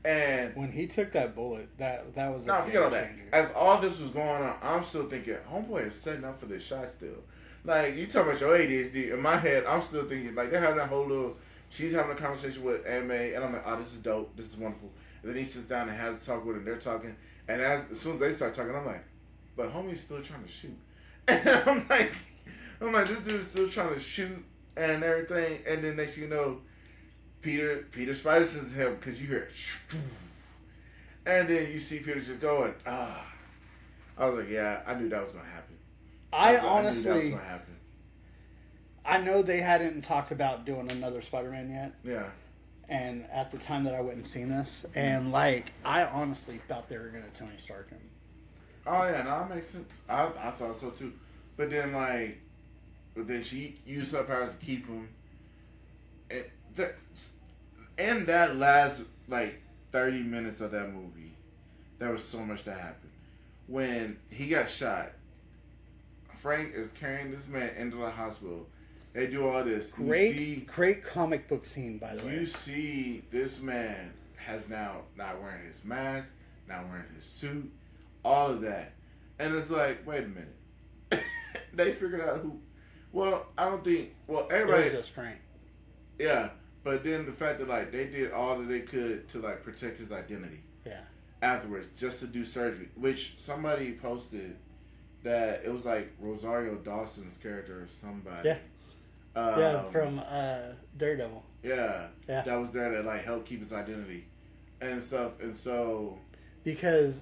And when he took that bullet, that was no, forget all that. As all this was going on, I'm still thinking, homeboy is setting up for this shot still. Like, you talking about your ADHD. In my head, I'm still thinking, like, they're having that whole little. She's having a conversation with Aunt May, and I'm like, oh, this is dope. This is wonderful. And then he sits down and has a talk with her, and they're talking. And as soon as they start talking, I'm like, but homie's still trying to shoot. And I'm like, this dude is still trying to shoot and everything. And then next thing you know, Peter Spiderson's him because you hear it. And then you see Peter just going, ah. I was like, yeah, I knew that was going to happen. I knew that was honestly, going to happen. I know they hadn't talked about doing another Spider-Man yet. Yeah. And at the time that I went and seen this, and I honestly thought they were going to Tony Stark him. Oh yeah, no, that makes sense. I thought so too. But then she used her powers to keep him. And that last 30 minutes of that movie, there was so much that happened. When he got shot, Frank is carrying this man into the hospital. They do all this. Great comic book scene, by the way. You see this man has now not wearing his mask, not wearing his suit, all of that. And it's like, wait a minute. They figured out who. Well, I don't think. Well, everybody. It was just Frank. Yeah, but then the fact that they did all that they could to protect his identity. Yeah. Afterwards, just to do surgery, which somebody posted that it was Rosario Dawson's character or somebody. Yeah. From Daredevil. Yeah. That was there to help keep his identity and stuff, and so. Because,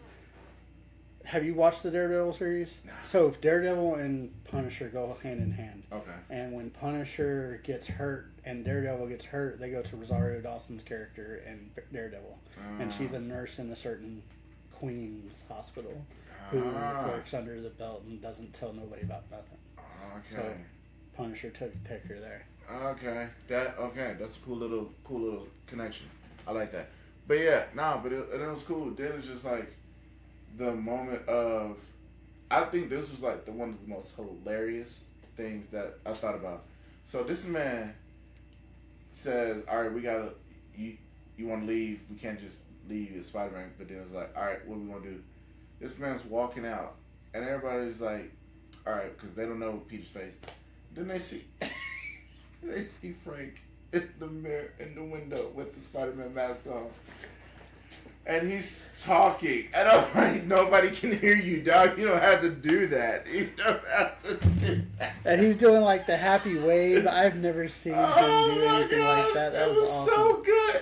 have you watched the Daredevil series? Nah. So if Daredevil and Punisher go hand in hand. Okay. And when Punisher gets hurt and Daredevil gets hurt, they go to Rosario Dawson's character in Daredevil, and she's a nurse in a certain Queens hospital who works under the belt and doesn't tell nobody about nothing. Okay. So Punisher take her there. Okay, that's a cool little connection. I like that. But yeah, but it was cool. Then it's just the moment of, I think this was one of the most hilarious things that I thought about. So this man says, all right, we gotta, you want to leave? We can't just leave as Spider-Man. But then it's all right, what are we gonna do? This man's walking out, and everybody's like, all right, because they don't know Peter's face. Then they see Frank in the mirror, in the window with the Spider-Man mask on. And he's talking. And I'm like, nobody can hear you, dog. You don't have to do that. You don't have to do that. And he's doing the happy wave. I've never seen him do anything like that. That was awesome. So good.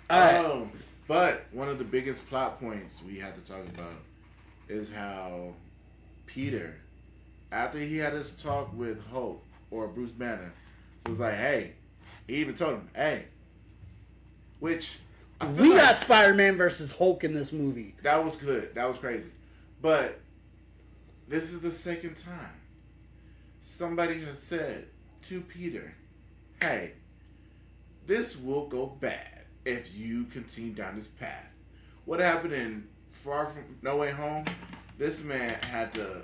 All right. But one of the biggest plot points we had to talk about is how Peter, after he had his talk with Hulk or Bruce Banner, was like, hey, he even told him, hey, which we got Spider-Man versus Hulk in this movie. That was good. That was crazy. But this is the second time somebody has said to Peter, hey, this will go bad if you continue down this path. What happened in Far From No Way Home? This man had to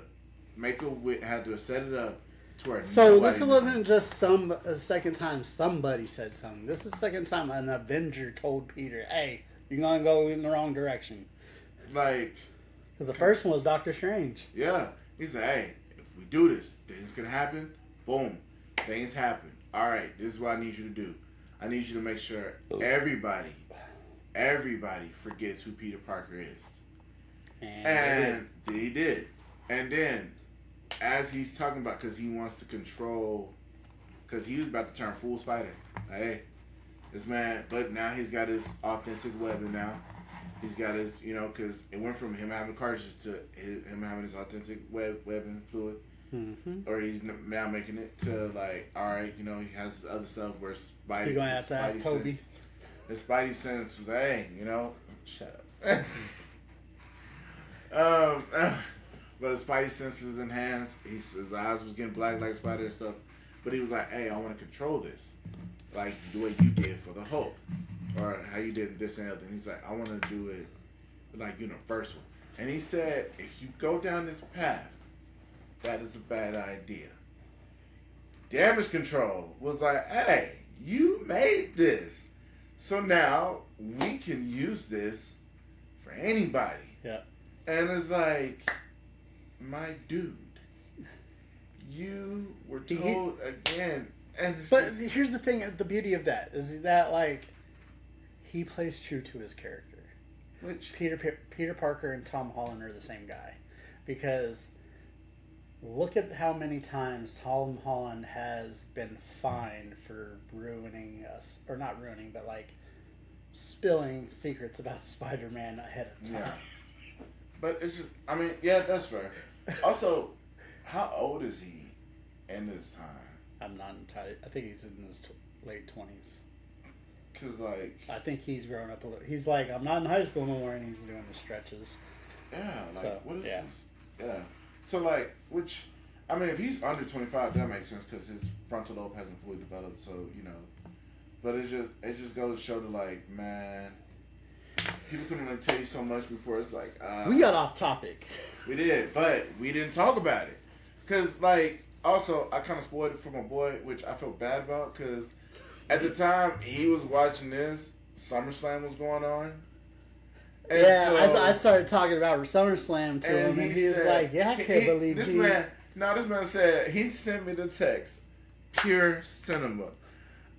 had to set it up to where. So this wasn't just a second time somebody said something. This is the second time an Avenger told Peter, "Hey, you're gonna go in the wrong direction." Because the first one was Doctor Strange. Yeah, he said, "Hey, if we do this, things can happen. Boom, things happen. All right, this is what I need you to do. I need you to make sure everybody forgets who Peter Parker is." And he did. And then, as he's talking about, because he wants to control, because he was about to turn full spider. Like, hey, this man, but now he's got his authentic weapon now. He's got his, because it went from him having cartridges to him having his authentic weapon fluid. Mm-hmm. Or he's now making it to, like, all right, he has his other stuff where Spidey. You're going to have to ask Toby. His Spidey sense was, hey, shut up. But his Spidey sense is enhanced. His eyes was getting black like Spider and stuff. But he was like, hey, I want to control this. Like the way you did for the Hulk. Or how you did this and other. And he's like, I want to do it like universal. And he said, if you go down this path, that is a bad idea. Damage Control was like, hey, you made this. So now we can use this for anybody. Yeah. And it's like, my dude, you were told again. But here's the thing, the beauty of that is that, like, he plays true to his character. Which Peter Parker and Tom Holland are the same guy. Because look at how many times Tom Holland has been fined for ruining us. Or not ruining, but, like, spilling secrets about Spider-Man ahead of time. Yeah. But it's just, yeah, that's fair. Also, how old is he in this time? I'm not entirely. I think he's in his late 20s. Cause like, I think he's grown up a little. He's like, I'm not in high school no more, and he's doing the stretches. Yeah, like so, what is yeah. this? Yeah. So like, if he's under 25, that makes sense because his frontal lobe hasn't fully developed. So but it just goes to show that, like, man, people couldn't really tell you so much before. It's like we got off topic. We did, but we didn't talk about it because, like. Also, I kind of spoiled it for my boy, which I felt bad about because at the time he was watching this, SummerSlam was going on. And yeah, so, I started talking about SummerSlam to him, and he was like, "Yeah, I can't believe this you." This man said he sent me the text, pure cinema.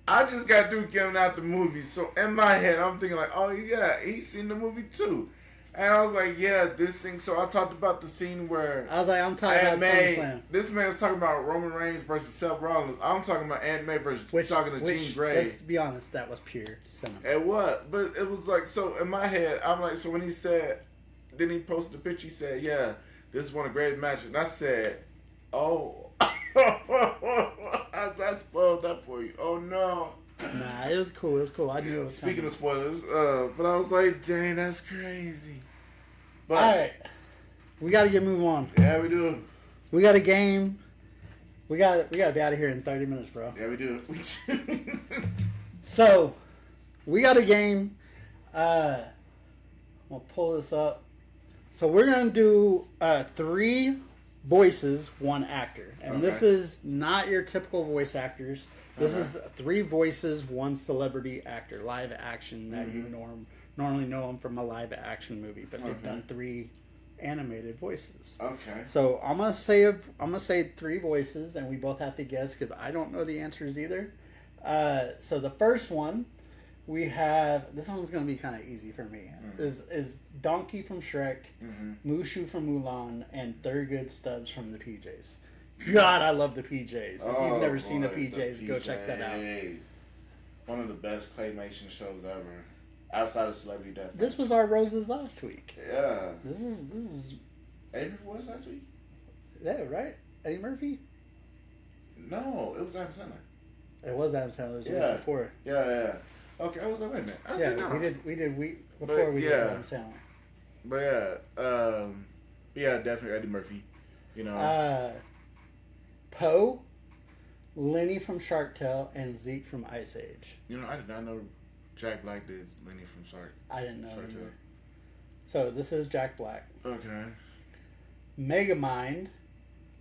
I just got through giving out the movie, so in my head I'm thinking like, "Oh yeah, he's seen the movie too." And I was like, yeah, this thing. So I talked about the scene where I was like, I'm talking about SummerSlam. This man's talking about Roman Reigns versus Seth Rollins. I'm talking about Aunt May versus talking to Jean Grey. Let's be honest, that was pure cinema. It was, but it was like, so in my head, I'm like, so when he said, then he posted the picture. He said, yeah, this is one of the great matches. And I said, oh, I spoiled that for you. Oh no. Nah, it was cool. It was cool. I knew it was Speaking of spoilers, but I was like, dang, that's crazy. But, all right, we got to get moving on. Yeah, we do. We got a game. We got to be out of here in 30 minutes, bro. Yeah, we do. So, we got a game. We'll pull this up. So we're gonna do 3 voices, 1 actor, and this is not your typical voice actors. This is 3 voices, 1 celebrity actor, live action that you normally know them from a live action movie, but they've done 3 animated voices. Okay. So I'm gonna say 3 voices, and we both have to guess because I don't know the answers either. So the first one we have. This one's gonna be kind of easy for me. Is Donkey from Shrek, Mushu from Mulan, and Thurgood Stubbs from the PJs. God, I love the PJs. If you've never seen the PJs, go check that out. One of the best claymation shows ever, outside of Celebrity Deathmatch. This was our roses last week. Yeah. This is. Eddie Murphy was last week. Yeah, right. Eddie Murphy. No, it was Adam Sandler. It was Adam Sandler. It was before. Yeah. Okay, I was like, wait a minute. We did before we did Adam Sandler. But yeah, definitely Eddie Murphy. Poe, Lenny from Shark Tale, and Zeke from Ice Age. I did not know Jack Black did Lenny from Shark. I didn't know either. So this is Jack Black. Okay. Megamind,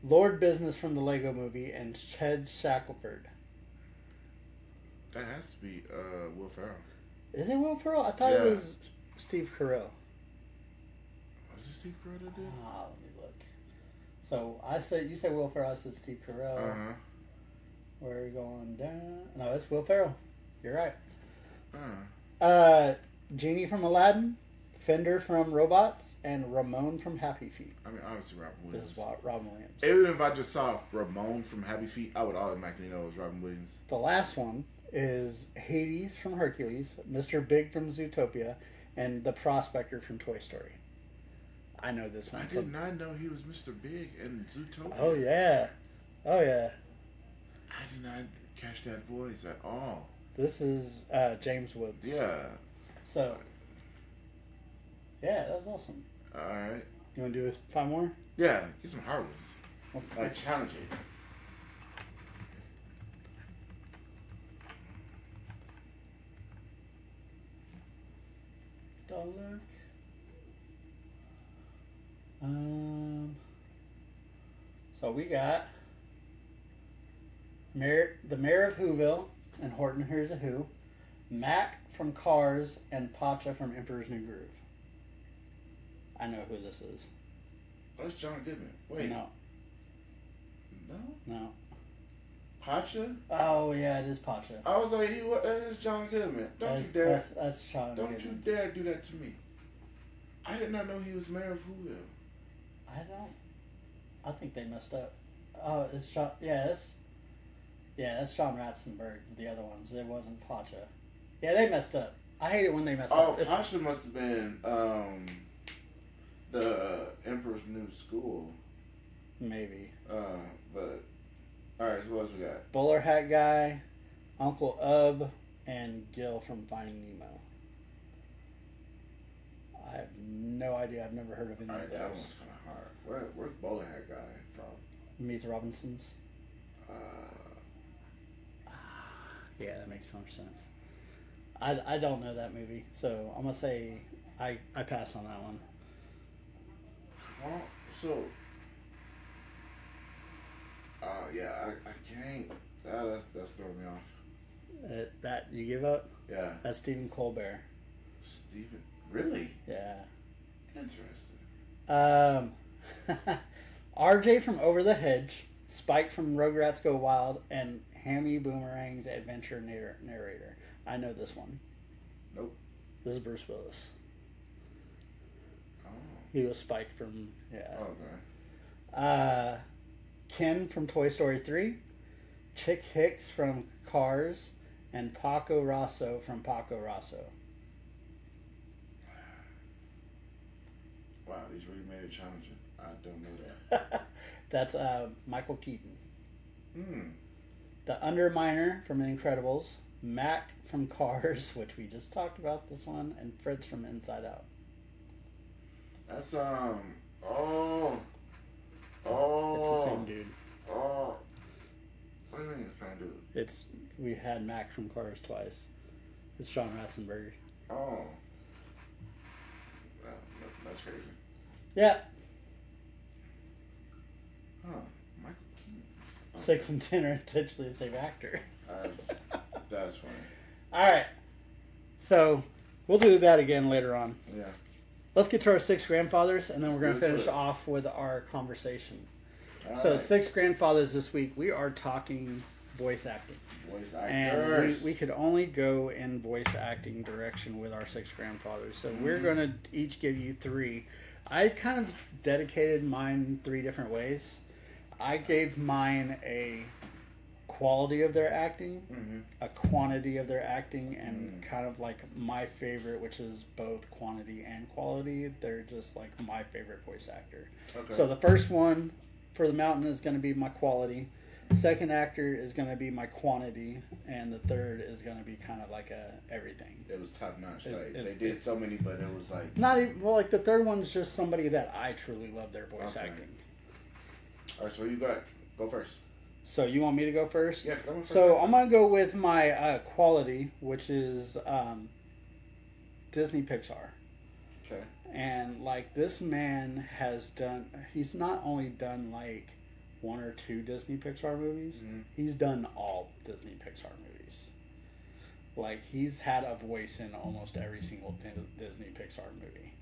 Lord Business from the Lego Movie, and Ched Shackelford. That has to be Will Ferrell. Is it Will Ferrell? I thought it was Steve Carell. Was it Steve Carell that did? Let me look. So you say Will Ferrell, I said Steve Carell. We're going down. No, it's Will Ferrell. You're right. Genie from Aladdin, Fender from Robots, and Ramon from Happy Feet. I mean, obviously Robin Williams. This is Robin Williams. Even if I just saw Ramon from Happy Feet, I would automatically know it was Robin Williams. The last one is Hades from Hercules, Mr. Big from Zootopia, and the Prospector from Toy Story. I know this one. I did not know he was Mr. Big in Zootopia. Oh, yeah. Oh, yeah. I did not catch that voice at all. This is James Woods. Yeah. So, yeah, that was awesome. All right. You want to do this 5 more? Yeah, get some hard ones. Let's challenge it. Dollar. So we got the Mayor of Whoville and Horton Hears a Who, Mac from Cars, and Pacha from Emperor's New Groove. I know who this is. Oh, it's John Goodman. Wait. No. No? No. Pacha? Oh, yeah, it is Pacha. I was like, that is John Goodman. Don't you dare. That's Sean Goodman. Don't you dare do that to me. I did not know he was mayor of Whoville. I think they messed up. Oh, it's Sean. Yeah, that's Sean Ratzenberg. The other ones. It wasn't Pacha. Yeah, they messed up. I hate it when they mess up. Oh, Pacha must have been the Emperor's New School. Maybe. But alright, so what else we got? Bowler Hat Guy, Uncle Ub, and Gil from Finding Nemo. I have no idea. I've never heard of any of those. That one's kind of hard. Where's Bowler Hat Guy from? Meet the Robinsons. Yeah, that makes so much sense. I don't know that movie, so I'm gonna say I pass on that one. So, yeah, I can't. That's throwing me off. That you give up? Yeah. That's Stephen Colbert. Stephen, really? Yeah. Interesting. RJ from Over the Hedge, Spike from Rugrats Go Wild, and Hammy Boomerang's Adventure narrator. I know this one. Nope. This is Bruce Willis. Oh. He was Spike from, yeah. Okay. Ken from Toy Story 3, Chick Hicks from Cars, and Paco Rosso from Paco Rosso. Wow, these really made it challenging. I don't know that. That's Michael Keaton. Hmm. The Underminer from Incredibles, Mac from Cars, which we just talked about this one, and Fritz from Inside Out. That's It's the same dude. What do you mean it's the same dude? We had Mac from Cars twice. It's Sean Ratzenberg. Oh. That's crazy. Yeah. Huh. Michael Keaton. Okay. 6 and 10 are intentionally the same actor. That's funny. Alright. So, we'll do that again later on. Yeah. Let's get to our 6 grandfathers, and then we're going to finish off with our conversation. So, 6 grandfathers this week. We are talking voice acting. Voice actors. And we could only go in voice acting direction with our 6 grandfathers. So, we're going to each give you 3. I kind of dedicated mine 3 different ways. I gave mine a quality of their acting, a quantity of their acting, and kind of like my favorite, which is both quantity and quality. They're just like my favorite voice actor. Okay. So the first one for the Mountain is going to be my quality. Second actor is going to be my quantity, and the third is going to be kind of like everything. It was top notch. They did so many, but it was like not even like the third one's just somebody that I truly love their voice acting. All right, so you go first. So you want me to go first? Yeah, go first. So I'm gonna go with my quality, which is Disney Pixar. Okay. And like this man has done, he's not only done like 1 or 2 Disney Pixar movies, he's done all Disney Pixar movies. Like he's had a voice in almost every single Disney Pixar movie.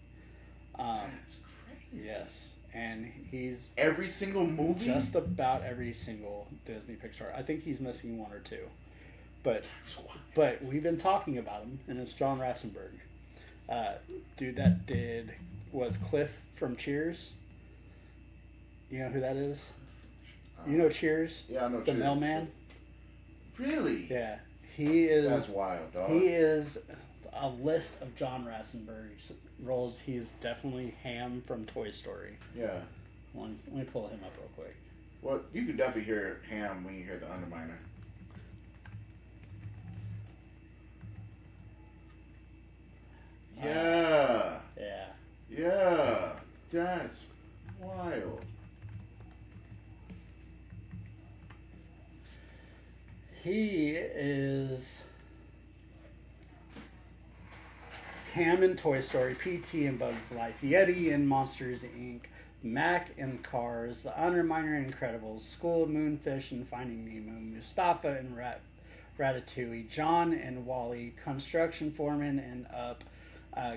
That's crazy. Yes. And he's every single movie? Just about every single Disney Pixar. I think he's missing 1 or 2. But we've been talking about him, and it's John Ratzenberg. Dude that was Cliff from Cheers. You know who that is? You know Cheers? Yeah, I know the Cheers. Mailman. Really? Yeah, he is. That's wild, dog. He is a list of John Ratzenberg's roles. He's definitely Ham from Toy Story. Yeah. Let me pull him up real quick. Well, you can definitely hear Ham when you hear the Underminer. Yeah. Yeah. Yeah. That's wild. He is Ham in Toy Story, PT in Bug's Life, Yeti in Monsters Inc., Mac in Cars, The Underminer in Incredibles, School of Moonfish and Finding Nemo, Mustafa in Ratatouille, John in Wall-E, Construction Foreman in Up,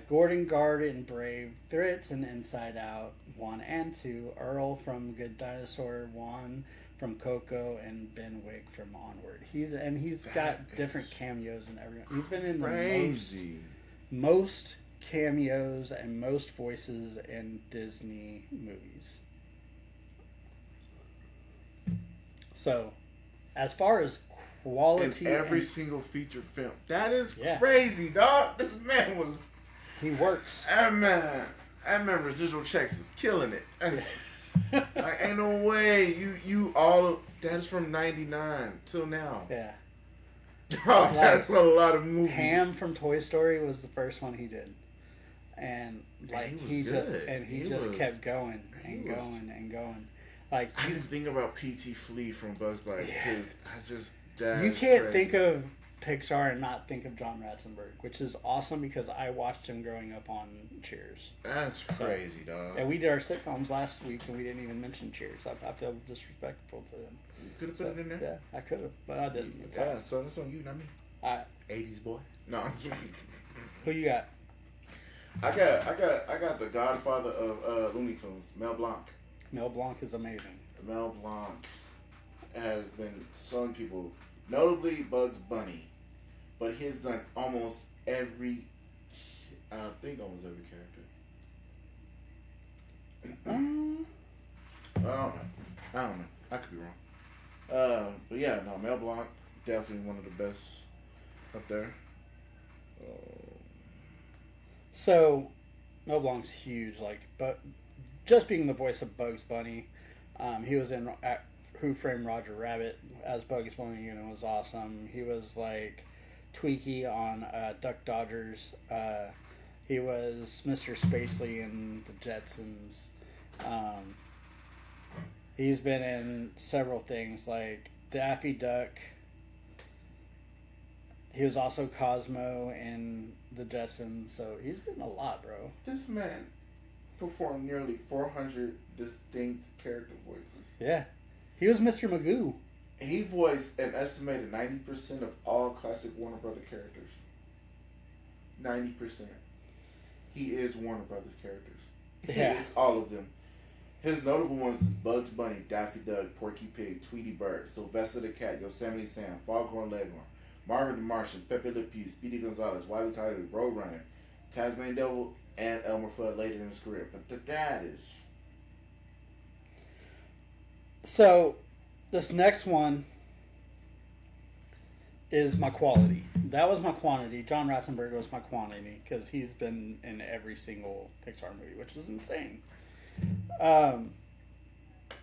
Gordon Guard in Brave, Fritz in Inside Out 1 and 2, Earl from Good Dinosaur 1, from Coco, and Ben Wick from Onward. He's got different cameos and everything. He's been in the most cameos and most voices in Disney movies. So, as far as quality, in every single feature film, that is crazy, dog. This man was. He works. That man residual checks is killing it. Like, ain't no way you all of that is from '99 till now. Yeah. Oh, that's a lot of movies. Ham from Toy Story was the first one he did, and like he just kept going and going and going. Like I didn't think about P.T. Flea from Bugs Life. Yeah. You can't think of Pixar and not think of John Ratzenberg, which is awesome because I watched him growing up on Cheers. That's crazy, dog. And we did our sitcoms last week and we didn't even mention Cheers. I feel disrespectful to them. You could have put it in there. Yeah, I could have, but I didn't. So that's on you, not me. All right. 80s boy. No, who you got? I got the Godfather of Looney Tunes, Mel Blanc. Mel Blanc is amazing. Mel Blanc has been showing people, notably Bugs Bunny, but he's done almost every character. I don't know. I could be wrong. But yeah, no, Mel Blanc, definitely one of the best up there. So, Mel Blanc's huge, but just being the voice of Bugs Bunny, he was in Who Framed Roger Rabbit as Bugs Bunny, and it was awesome. He was like Tweaky on Duck Dodgers. He was Mr. Spacely in the Jetsons. He's been in several things like Daffy Duck. He was also Cosmo in the Jetsons, so he's been a lot, bro. This man performed nearly 400 distinct character voices. Yeah. He was Mr. Magoo. He voiced an estimated 90% of all classic Warner Brothers characters. 90%. He is Warner Brothers characters. He is all of them. His notable ones is Bugs Bunny, Daffy Duck, Porky Pig, Tweety Bird, Sylvester the Cat, Yosemite Sam, Foghorn Leghorn, Marvin the Martian, Pepe Le Pew, Speedy Gonzales, Wile E. Coyote, Roadrunner, Tasmanian Devil, and Elmer Fudd later in his career. But that is... So, this next one is my quality. That was my quantity. John Ratzenberg was my quantity because he's been in every single Pixar movie, which was insane.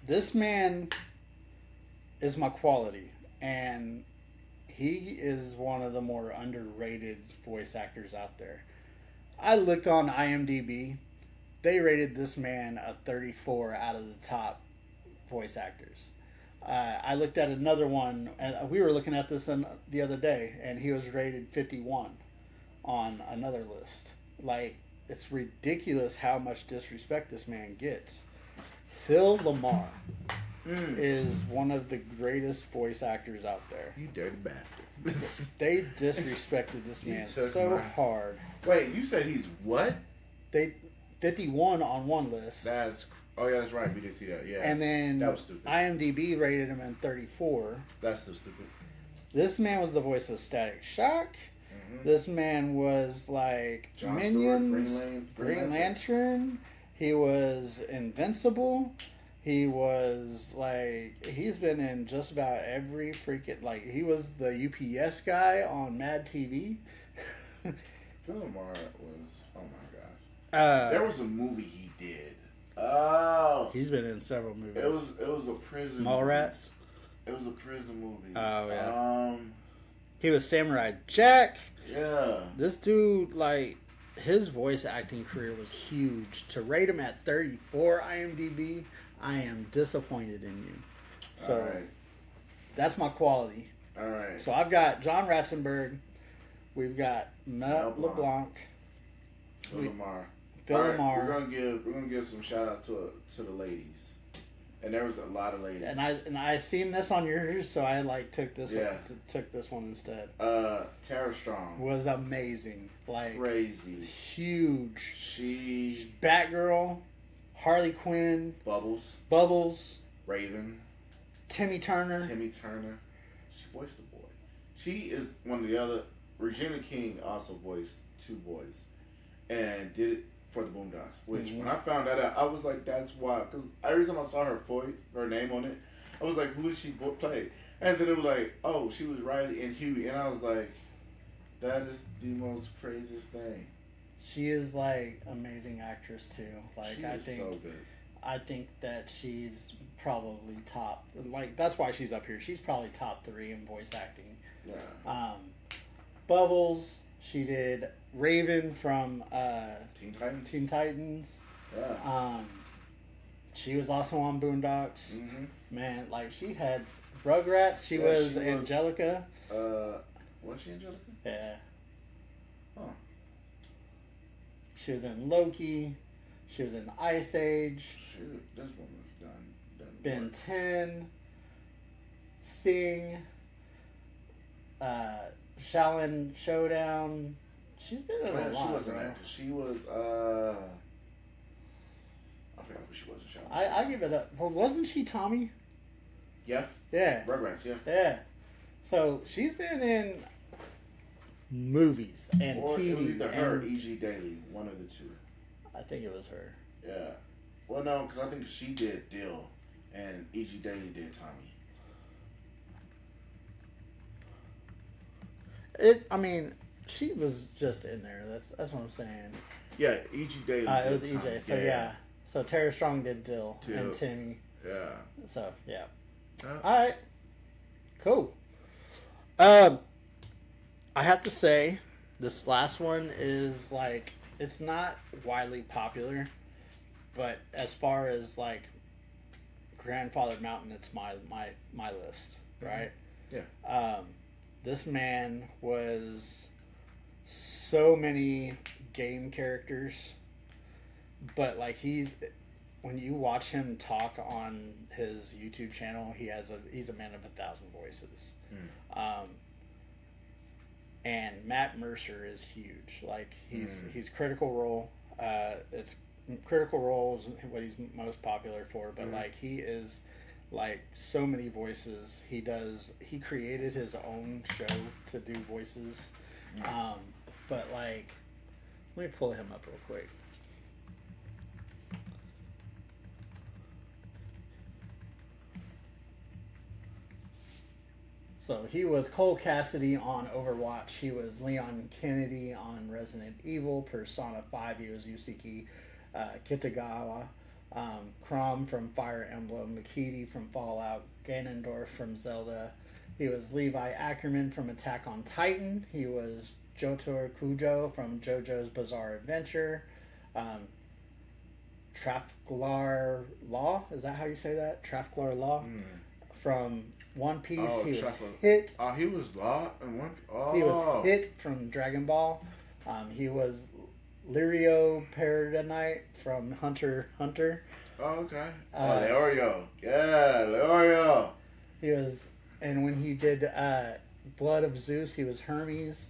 This man is my quality, and he is one of the more underrated voice actors out there. I looked on IMDb. They rated this man a 34 out of the top voice actors. I looked at another one, and we were looking at this the other day, and he was rated 51 on another list. Like, it's ridiculous how much disrespect this man gets. Phil Lamar is one of the greatest voice actors out there. You dirty bastard. They disrespected this man so hard. Wait, you said he's what? They 51 on one list. That's right. We did see that. Yeah. And then that was stupid. IMDb rated him in 34. That's so stupid. This man was the voice of Static Shock, This man was like John Minions, Stewart, Green Lantern. He was Invincible. He was like, he's been in just about every freaking, like, he was the UPS guy on Mad TV. Philomar was, oh my gosh. There was a movie he did. Oh. He's been in several movies. It was a prison Mallrats? It was a prison movie. Oh, yeah. He was Samurai Jack. Yeah. This dude, like, his voice acting career was huge. To rate him at 34 IMDb, I am disappointed in you. So, that's my quality. All right. So, I've got John Ratzenberg. We've got Mel LeBlanc. Phil Lamar. Lamar. We're gonna give some shout out to the ladies. And there was a lot of ladies. And I seen this on yours, so I like took this one instead. Tara Strong was amazing. Like crazy. Huge. She's Batgirl, Harley Quinn, Bubbles, Raven, Timmy Turner. She voiced the boy. She is one of the other. Regina King also voiced two boys, and did it for the Boondocks. Which when I found that out, I was like, "That's why." Because every time I saw her voice, her name on it, I was like, "Who did she play?" And then it was like, "Oh, she was Riley and Huey," and I was like, "That is the most craziest thing." She is like amazing actress too. Like I think so good. I think that she's probably top. Like that's why she's up here. She's probably top 3 in voice acting. Yeah. Bubbles. She did Raven from Teen Titans. Yeah. She was also on Boondocks. Mm-hmm. Man, like she had Rugrats. She was Angelica. Was she Angelica? Yeah. Huh. She was in Loki. She was in Ice Age. Shoot, this woman's done Ben work. 10. Sing. Shaolin Showdown. She's been in a lot. She wasn't there. She was. I forgot who she was in Shaolin. I give it up. Well, wasn't she Tommy? Yeah. Yeah. Rugrats. Yeah. Yeah. So she's been in movies and or TV. It was either her or E.G. Daily, one of the two. I think it was her. Yeah. Well, no, because I think she did Dill, and E.G. Daily did Tommy. I mean, she was just in there. That's what I'm saying. Yeah, E.G. Daily. It was E.J. So yeah. So Tara Strong did Dill and Timmy. Yeah. So yeah. All right. Cool. I have to say, this last one is like it's not widely popular, but as far as like Grandfather Mountain, it's my list, right? Yeah. This man was so many game characters, but like when you watch him talk on his YouTube channel, he's a man of 1,000 voices. And Matt Mercer is huge. Like he's Critical Role. It's Critical Role is what he's most popular for, but like he is like so many voices. He created his own show to do voices. But like, let me pull him up real quick. So he was Cole Cassidy on Overwatch. He was Leon Kennedy on Resident Evil. Persona 5, he was Yusuke Kitagawa. Chrom from Fire Emblem. Makiti from Fallout. Ganondorf from Zelda. He was Levi Ackerman from Attack on Titan. He was Jotaro Kujo from JoJo's Bizarre Adventure. Trafalgar Law, is that how you say that? Trafalgar Law? From One Piece. He was Hit. He was Law and One Piece. Oh. He was Hit from Dragon Ball. He was Lirio Paradise from Hunter x Hunter. Oh, okay. Leorio. Yeah, Leorio. He was, and when he did Blood of Zeus, he was Hermes.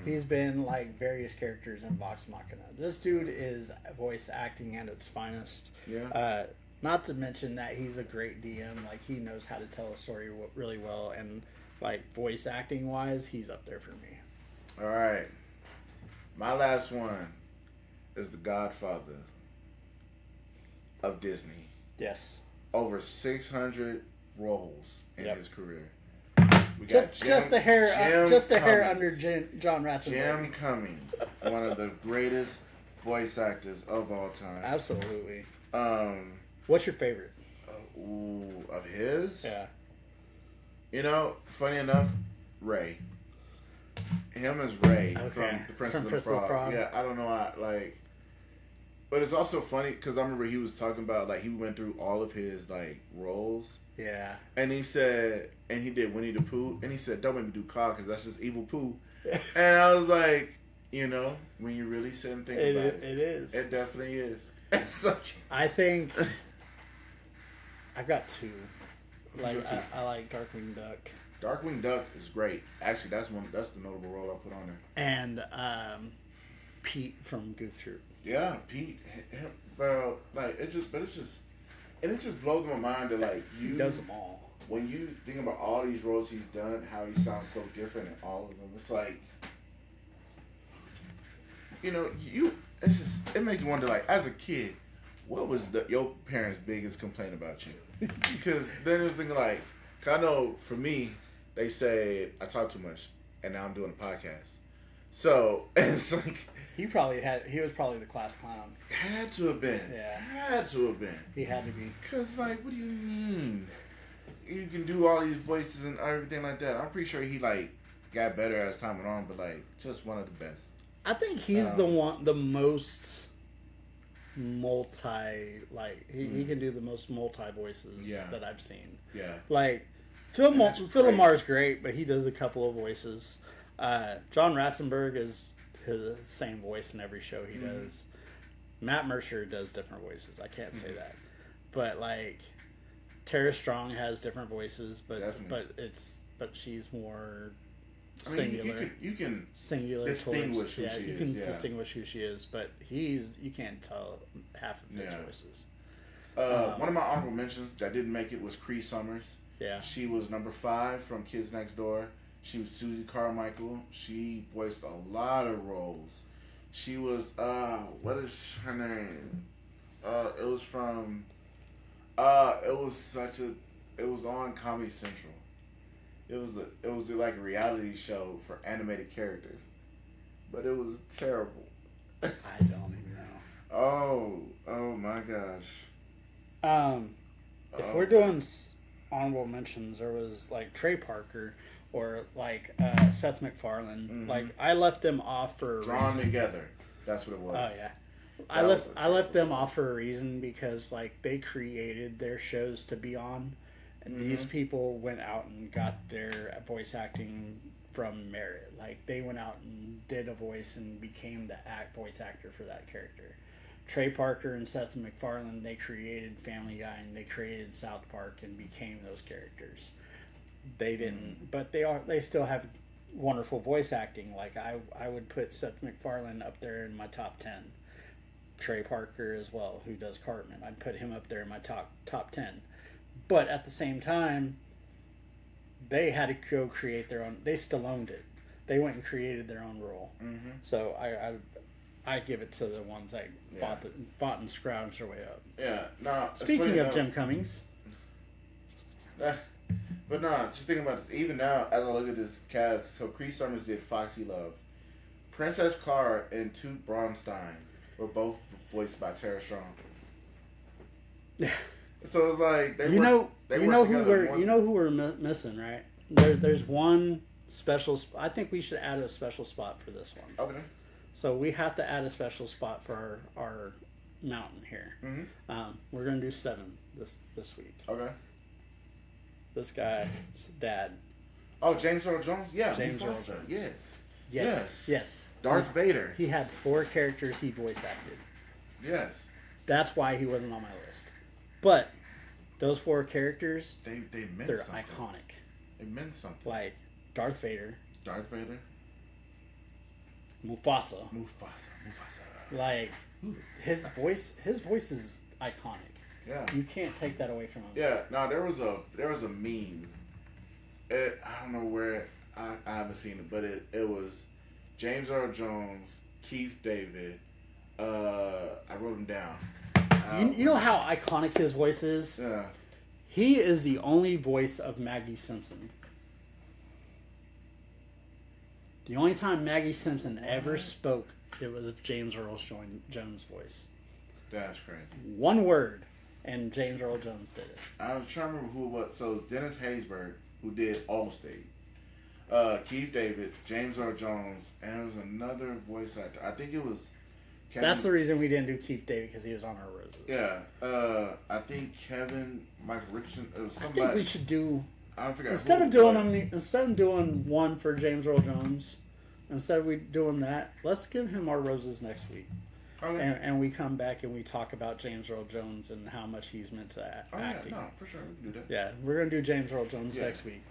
He's been like various characters in Vox Machina. This dude is voice acting at its finest. Yeah. Not to mention that he's a great DM. Like he knows how to tell a story really well, and like voice acting wise, he's up there for me. All right. My last one is the Godfather of Disney. Yes. Over 600 roles in his career. We got just a hair under John Ratzenberger. Jim Cummings, one of the greatest voice actors of all time. Absolutely. What's your favorite? Of his? Yeah. You know, funny enough, Ray. Him as Ray from The Princess and the Frog. Yeah, I don't know why, like, but it's also funny because I remember he was talking about, like, he went through all of his, like, roles. Yeah. And he said, and he did Winnie the Pooh, and he said, don't make me do Claw because that's just evil Pooh. And I was like, you know, when you really sit and think about it. It is. It definitely is. It's such. I think I've got two. Like I like Darkwing Duck. Darkwing Duck is great. Actually, that's the notable role I put on there. And Pete from Goof Troop. Yeah, Pete. Bro, like it just blows my mind that like he does them all. When you think about all these roles he's done, how he sounds so different in all of them, it's like, you know, it makes you wonder, like, as a kid, what was your parents' biggest complaint about you? Because then it was thinking like, I know for me, they said I talk too much, and now I'm doing a podcast. So it's like he was probably the class clown. Had to have been. Yeah. Had to have been. He had to be. Cause like, what do you mean? You can do all these voices and everything like that. I'm pretty sure he like got better as time went on, but like just one of the best. I think he's the most multi, like he can do the most multi voices that I've seen. Yeah. Like Phil Lamar's great, but he does a couple of voices. John Ratzenberg is his same voice in every show he does. Matt Mercer does different voices. I can't say that, but like Tara Strong has different voices, but she's more singular. You can singular distinguish who she is. You can distinguish who she is, but you can't tell half of his voices. One of my honorable mentions that didn't make it was Cree Summers. Yeah, she was number 5 from Kids Next Door. She was Susie Carmichael. She voiced a lot of roles. She was what is her name? It was from it was on Comedy Central. It was like a reality show for animated characters, but it was terrible. I don't even know. Oh my gosh. If we're doing honorable mentions, there was like Trey Parker or like Seth MacFarlane. Mm-hmm. Like I left them off for a Drawn reason. Together. That's what it was. Oh yeah. I left them off for a reason because like they created their shows to be on, and these people went out and got their voice acting from merit. Like they went out and did a voice and became the voice actor for that character. Trey Parker and Seth MacFarlane, they created Family Guy and they created South Park and became those characters. They didn't, but they still have wonderful voice acting. Like I would put Seth MacFarlane up there in my top 10. Trey Parker as well, who does Cartman. I'd put him up there in my top 10. But at the same time, they had to go create their own. They still owned it. They went and created their own role. Mm-hmm. So I give it to the ones that fought and scrounged their way up. Yeah. Nah. Speaking of Jim Cummings. But nah, just thinking about it, even now as I look at this cast, so Cree Summers did Foxy Love. Princess Clara and Toot Bronstein were both voiced by Tara Strong. Yeah. So it's like who we're missing, right? There's one special. I think we should add a special spot for this one. Okay. So we have to add a special spot for our mountain here. Mm-hmm. We're gonna do 7 this week. Okay. This guy's dad. Oh, James Earl Jones? Yeah. James Earl Jones. Yes. Darth Vader. He had 4 characters he voice acted. Yes. That's why he wasn't on my list. But those 4 characters, they're something. Iconic. They meant something. Like Darth Vader. Mufasa. Like his voice is iconic. Yeah. You can't take that away from him. Yeah. No, there was a meme. I don't know where I haven't seen it, but it was James Earl Jones, Keith David. I wrote him down. You know how iconic his voice is? Yeah. He is the only voice of Maggie Simpson. The only time Maggie Simpson ever spoke, it was James Earl Jones' voice. That's crazy. One word, and James Earl Jones did it. I was trying to remember who it was. So it was Dennis Haysbert, who did Allstate. Keith David, James Earl Jones, and there was another voice actor. I think it was Kevin. That's the reason we didn't do Keith David, because he was on our roses. Yeah. I think Michael Richardson. It was somebody. I think we should do... I forgot. Instead of doing one for James Earl Jones, instead of doing that, let's give him our roses next week. Okay. And we come back and we talk about James Earl Jones and how much he's meant to acting. Yeah, no, for sure, we can do that. Yeah, we're gonna do James Earl Jones next week.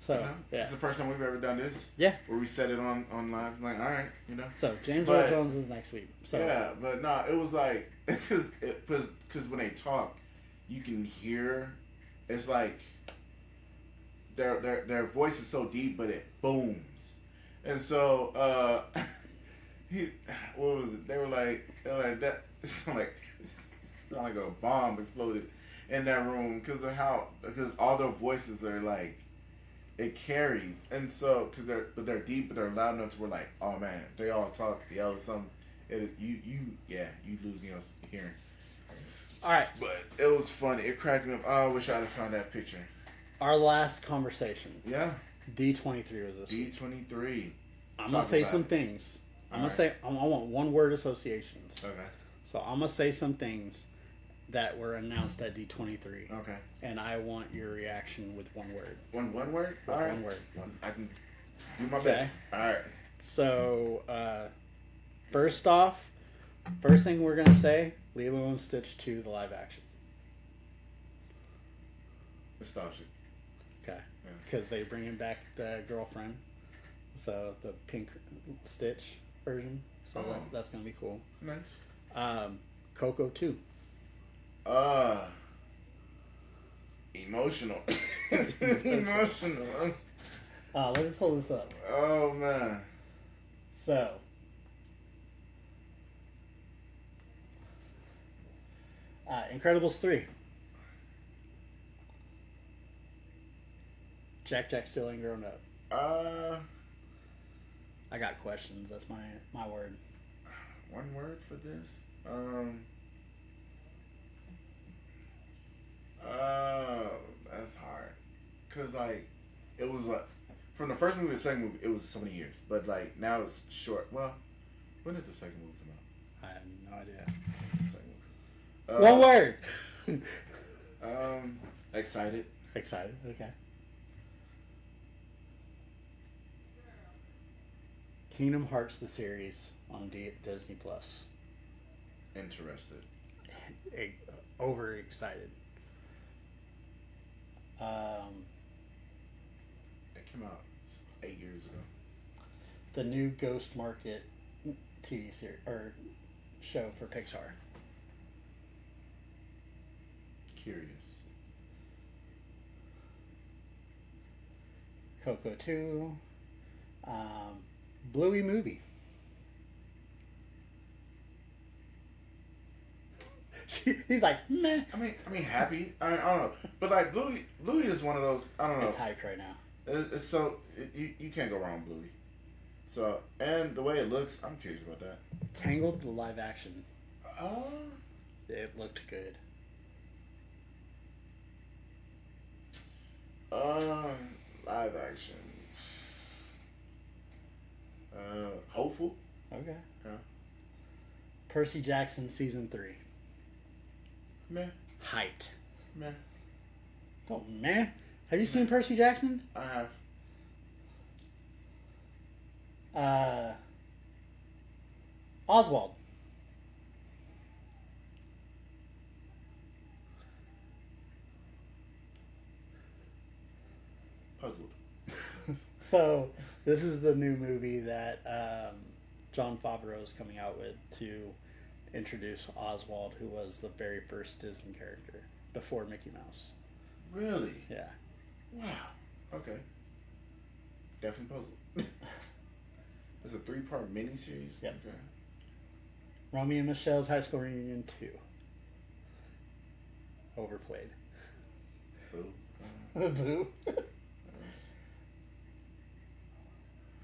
So it's the first time we've ever done this. Yeah, where we set it on live. Like, all right, So James Earl Jones is next week. So yeah, but no, it was like because when they talk, you can hear. It's like their voice is so deep, but it booms, and so what was it? They were like that. It sounded like a bomb exploded in that room because all their voices are like. It carries, and so they're deep, but they're loud enough to where like, oh man, they all talk, yell or something. You lose hearing. All right, but it was funny. It cracked me up. Oh, I wish I'd have found that picture. Our last conversation. Yeah. D23 was this. D23. I'm gonna say some things. I want one word associations. Okay. So I'm gonna say some things that were announced at D23. Okay. And I want your reaction with one word. One word? All right. One word. I can do my best. All right. So, first thing we're going to say, Lilo and Stitch 2, the live action. Nostalgic. Okay. Because they're bringing back the girlfriend. So, the pink Stitch version. So, that's going to be cool. Nice. Coco 2. Emotional. Emotional. Let me pull this up. Oh man. So, Incredibles 3. Jack still ain't grown up. I got questions. That's my word. One word for this. That's hard. Cause like, it was like, from the first movie to the second movie, it was so many years. But like, now it's short. Well, when did the second movie come out? I have no idea. Second movie. One word. Excited. Excited. Okay. Kingdom Hearts the series on Disney Plus. Interested. Overexcited. It came out 8 years ago. The new Ghost Market TV series or show for Pixar. Curious. Coco 2. Bluey movie. He's like, meh. I mean, happy. I don't know, but like Bluey is one of those. I don't know. It's hyped right now. It's so you can't go wrong with Bluey. So and the way it looks, I'm curious about that. Tangled, the live action. Oh. It looked good. Live action. Hopeful. Okay. Yeah. Percy Jackson season 3. Meh. Hyped. Meh. Don't meh. Have you seen Percy Jackson? I have. Oswald. Puzzled. So, this is the new movie that Jon Favreau is coming out with to introduce Oswald, who was the very first Disney character before Mickey Mouse. Really? Yeah. Wow. Okay. Definitely puzzled. It's a 3-part miniseries? Yep. Okay. Romeo and Michelle's High School Reunion 2. Overplayed. Boo. Boo.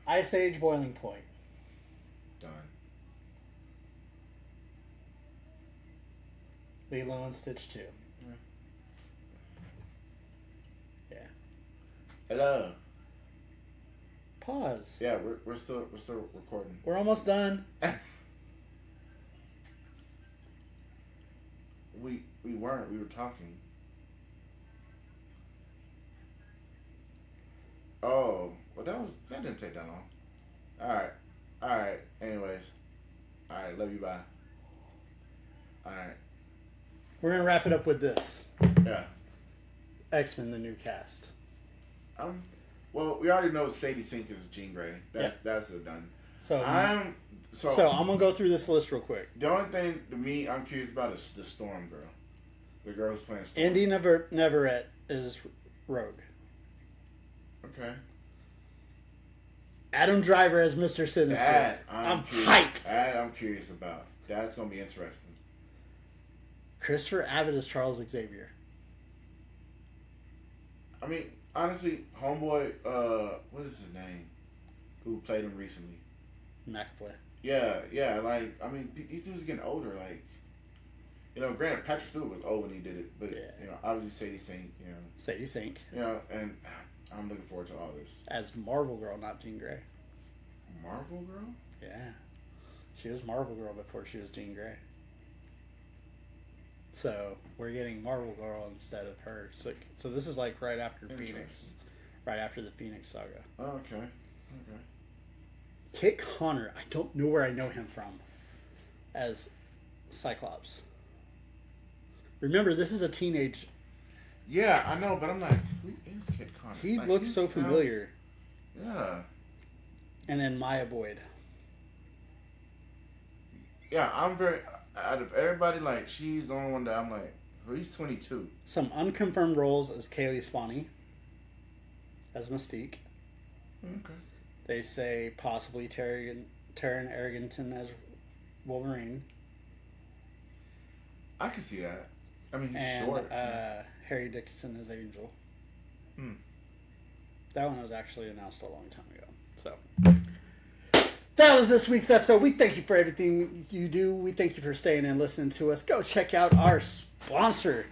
Ice Age Boiling Point. Done. Lilo and Stitch 2. Yeah. Hello. Pause. Yeah, we're still recording. We're almost done. We weren't. We were talking. Oh, well, that didn't take that long. All right. Anyways, all right. Love you. Bye. All right. We're gonna wrap it up with this. Yeah. X-Men: The New Cast. Well, we already know Sadie Sink is Jean Grey. That's done. So I'm gonna go through this list real quick. The only thing to me I'm curious about is the Storm girl. The girl who's playing Storm. Indy Neverett is Rogue. Okay. Adam Driver as Mr. Sinister. That I'm curious. hyped. That I'm curious about. That's gonna be interesting. Christopher Abbott as Charles Xavier. I mean, honestly, homeboy, what is his name? Who played him recently? McAvoy. Yeah. Like, I mean, these dudes are getting older. Like, you know, granted, Patrick Stewart was old when he did it, but you know, obviously Sadie Sink. Sadie Sink. You know, and I'm looking forward to all this. As Marvel Girl, not Jean Grey. Marvel Girl? Yeah. She was Marvel Girl before she was Jean Grey. So we're getting Marvel Girl instead of her. So this is like right after Phoenix. Right after the Phoenix saga. Oh, okay. Kit Connor, I don't know where I know him from. As Cyclops. Remember, this is a teenage... Yeah, I know, but I'm like, who is Kit Connor? He like, looks so familiar. Yeah. And then Maya Boyd. Yeah, I'm very... Out of everybody, like, she's the only one that I'm like, well, he's 22. Some unconfirmed roles as Kaylee Spawney. As Mystique. Okay. They say possibly Taron Egerton as Wolverine. I can see that. I mean, he's short. Harry Dixon as Angel. That one was actually announced a long time ago. So that was this week's episode. We thank you for everything you do. We thank you for staying and listening to us. Go check out our sponsor,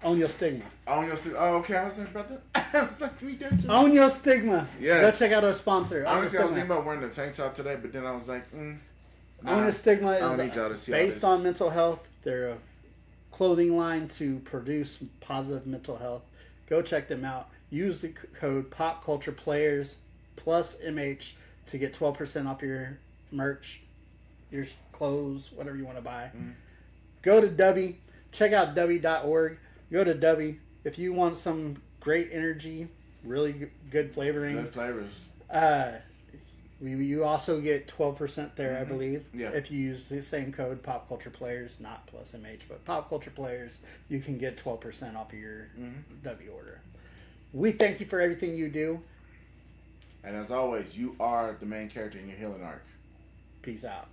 Own Your Stigma. Own Your Stigma. Oh, okay. I was thinking about that. I was like, we did too. Own Your Stigma. Yes. Go check out our sponsor. Honestly, I was thinking about wearing the tank top today, but then I was like, Own Your Stigma is based on mental health. They're a clothing line to produce positive mental health. Go check them out. Use the code Pop Culture Players plus MH to get 12% off your merch, your clothes, whatever you want to buy. Go to W. Check out W.org. Go to W. If you want some great energy, really good flavoring. Good flavors. You also get 12% there, I believe. Yeah. If you use the same code, Pop Culture Players, not plus MH, but Pop Culture Players, you can get 12% off of your W order. We thank you for everything you do. And as always, you are the main character in your healing arc. Peace out.